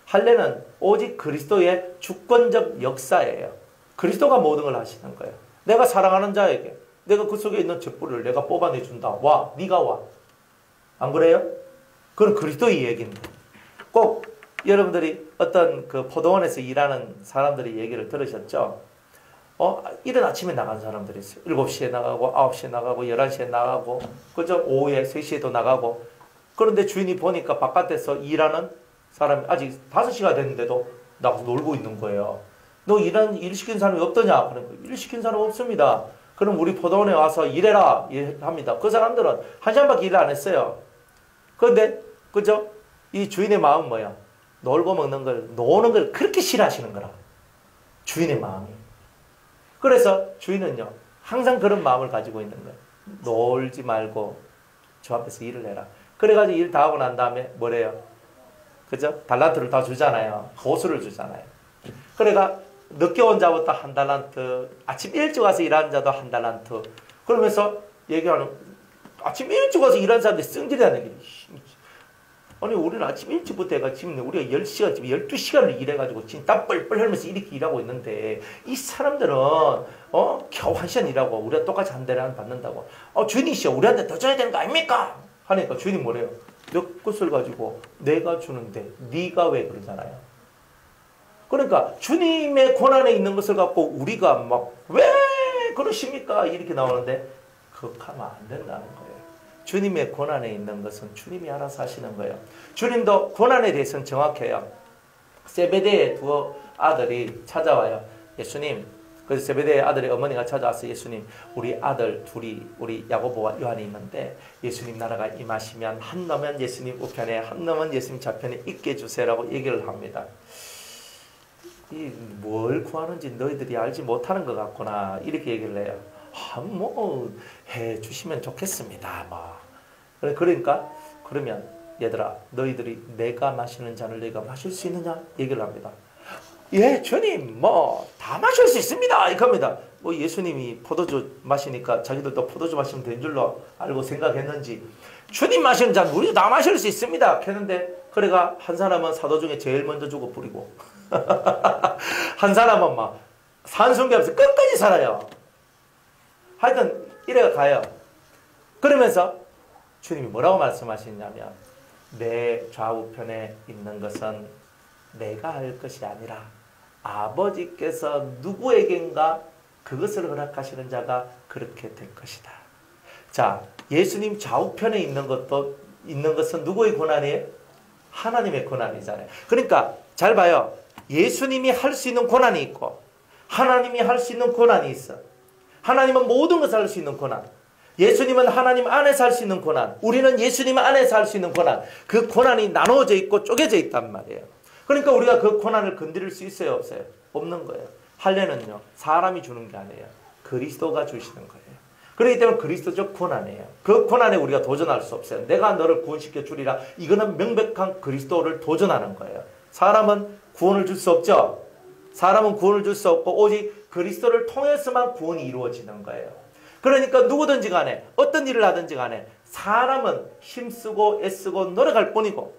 할례는 오직 그리스도의 주권적 역사예요. 그리스도가 모든 걸 하시는 거예요. 내가 사랑하는 자에게 내가 그 속에 있는 죄뿌리를 내가 뽑아내준다. 와, 네가 와. 안 그래요? 그건 그리스도의 얘기입니다. 꼭 여러분들이 어떤 그 포도원에서 일하는 사람들의 얘기를 들으셨죠? 이른 아침에 나간 사람들이 있어요. 7시에 나가고 9시에 나가고 11시에 나가고 그죠? 오후에 3시에도 나가고 그런데 주인이 보니까 바깥에서 일하는 사람이 아직 5시가 됐는데도 나가서 놀고 있는 거예요. 너 일 시킨 사람이 없더냐? 그러니까 일 시킨 사람 없습니다. 그럼 우리 포도원에 와서 일해라 합니다. 그 사람들은 1시간밖에 일 안 했어요. 그런데 그죠? 이 주인의 마음은 뭐야? 놀고 먹는 걸, 노는 걸 그렇게 싫어하시는 거라. 주인의 마음이. 그래서 주인은요, 항상 그런 마음을 가지고 있는 거예요. 놀지 말고 저 앞에서 일을 해라. 그래가지고 일 다 하고 난 다음에 뭐래요? 그죠? 달란트를 다 주잖아요. 보수를 주잖아요. 그래가 늦게 온 자부터 1달란트, 아침 일찍 와서 일하는 자도 1달란트. 그러면서 얘기하는, 아침 일찍 와서 일하는 사람들이 승질이라는 게. 아니, 우리는 아침 일찍부터 해가 지금 우리가 10시간, 지금 12시간을 일해가지고 지금 땀 뻘뻘 흘면서 이렇게 일하고 있는데, 이 사람들은, 겨우 1시간 일하고 우리가 똑같이 한 대를 받는다고. 주인이시여, 우리한테 더 줘야 되는 거 아닙니까? 하니까 주인이 뭐래요? 너 것을 가지고 내가 주는데, 네가 왜 그러잖아요. 그러니까, 주님의 권한에 있는 것을 갖고 우리가 막, 왜 그러십니까? 이렇게 나오는데, 그렇게 하면 안 된다는 거예요. 주님의 권한에 있는 것은 주님이 알아서 하시는 거예요. 주님도 권한에 대해서는 정확해요. 세베대의 2 아들이 찾아와요. 예수님, 그래서 세베대의 아들의 어머니가 찾아와서 예수님, 우리 아들 둘이 우리 야고보와 요한이 있는데 예수님 나라가 임하시면 한 놈은 예수님 우편에 한 놈은 예수님 좌편에 있게 해주세요라고 얘기를 합니다. 뭘 구하는지 너희들이 알지 못하는 것 같구나 이렇게 얘기를 해요. 해주시면 좋겠습니다. 그러니까, 그러면, 얘들아, 너희들이 내가 마시는 잔을 너희가 마실 수 있느냐? 얘기를 합니다. 예, 주님, 다 마실 수 있습니다. 이렇게 합니다. 예수님이 포도주 마시니까 자기들도 포도주 마시면 되는 줄로 알고 생각했는지, 주님 마시는 잔 우리도 다 마실 수 있습니다. 했는데, 그래가 한 사람은 사도 중에 제일 먼저 죽어 뿌리고, 한 사람은 산순계하면서 끝까지 살아요. 하여튼 이래가 가요. 그러면서 주님이 뭐라고 말씀하시냐면 내 좌우편에 있는 것은 내가 할 것이 아니라 아버지께서 누구에겐가 그것을 허락하시는 자가 그렇게 될 것이다. 자, 예수님 좌우편에 있는 것은 누구의 권한이에요? 하나님의 권한이잖아요. 그러니까 잘 봐요. 예수님이 할 수 있는 권한이 있고 하나님이 할 수 있는 권한이 있어. 하나님은 모든 것을 할 수 있는 권한. 예수님은 하나님 안에서 할 수 있는 권한. 우리는 예수님 안에서 할 수 있는 권한. 그 권한이 나눠져 있고 쪼개져 있단 말이에요. 그러니까 우리가 그 권한을 건드릴 수 있어요, 없어요? 없는 거예요. 할례는요, 사람이 주는 게 아니에요. 그리스도가 주시는 거예요. 그렇기 때문에 그리스도적 고난이에요. 그 고난에 우리가 도전할 수 없어요. 내가 너를 구원시켜 주리라. 이거는 명백한 그리스도를 도전하는 거예요. 사람은 구원을 줄 수 없죠. 사람은 구원을 줄 수 없고 오직 그리스도를 통해서만 구원이 이루어지는 거예요. 그러니까 누구든지 간에 어떤 일을 하든지 간에 사람은 힘쓰고 애쓰고 노력할 뿐이고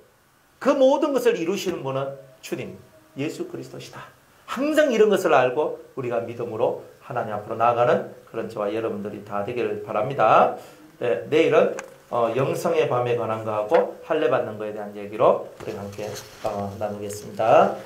그 모든 것을 이루시는 분은 주님 예수 그리스도시다. 항상 이런 것을 알고 우리가 믿음으로 하나님 앞으로 나아가는 그런 저와 여러분들이 다 되기를 바랍니다. 네, 내일은 영성의 밤에 관한 거하고 할례 받는 거에 대한 얘기로 우리 함께 나누겠습니다.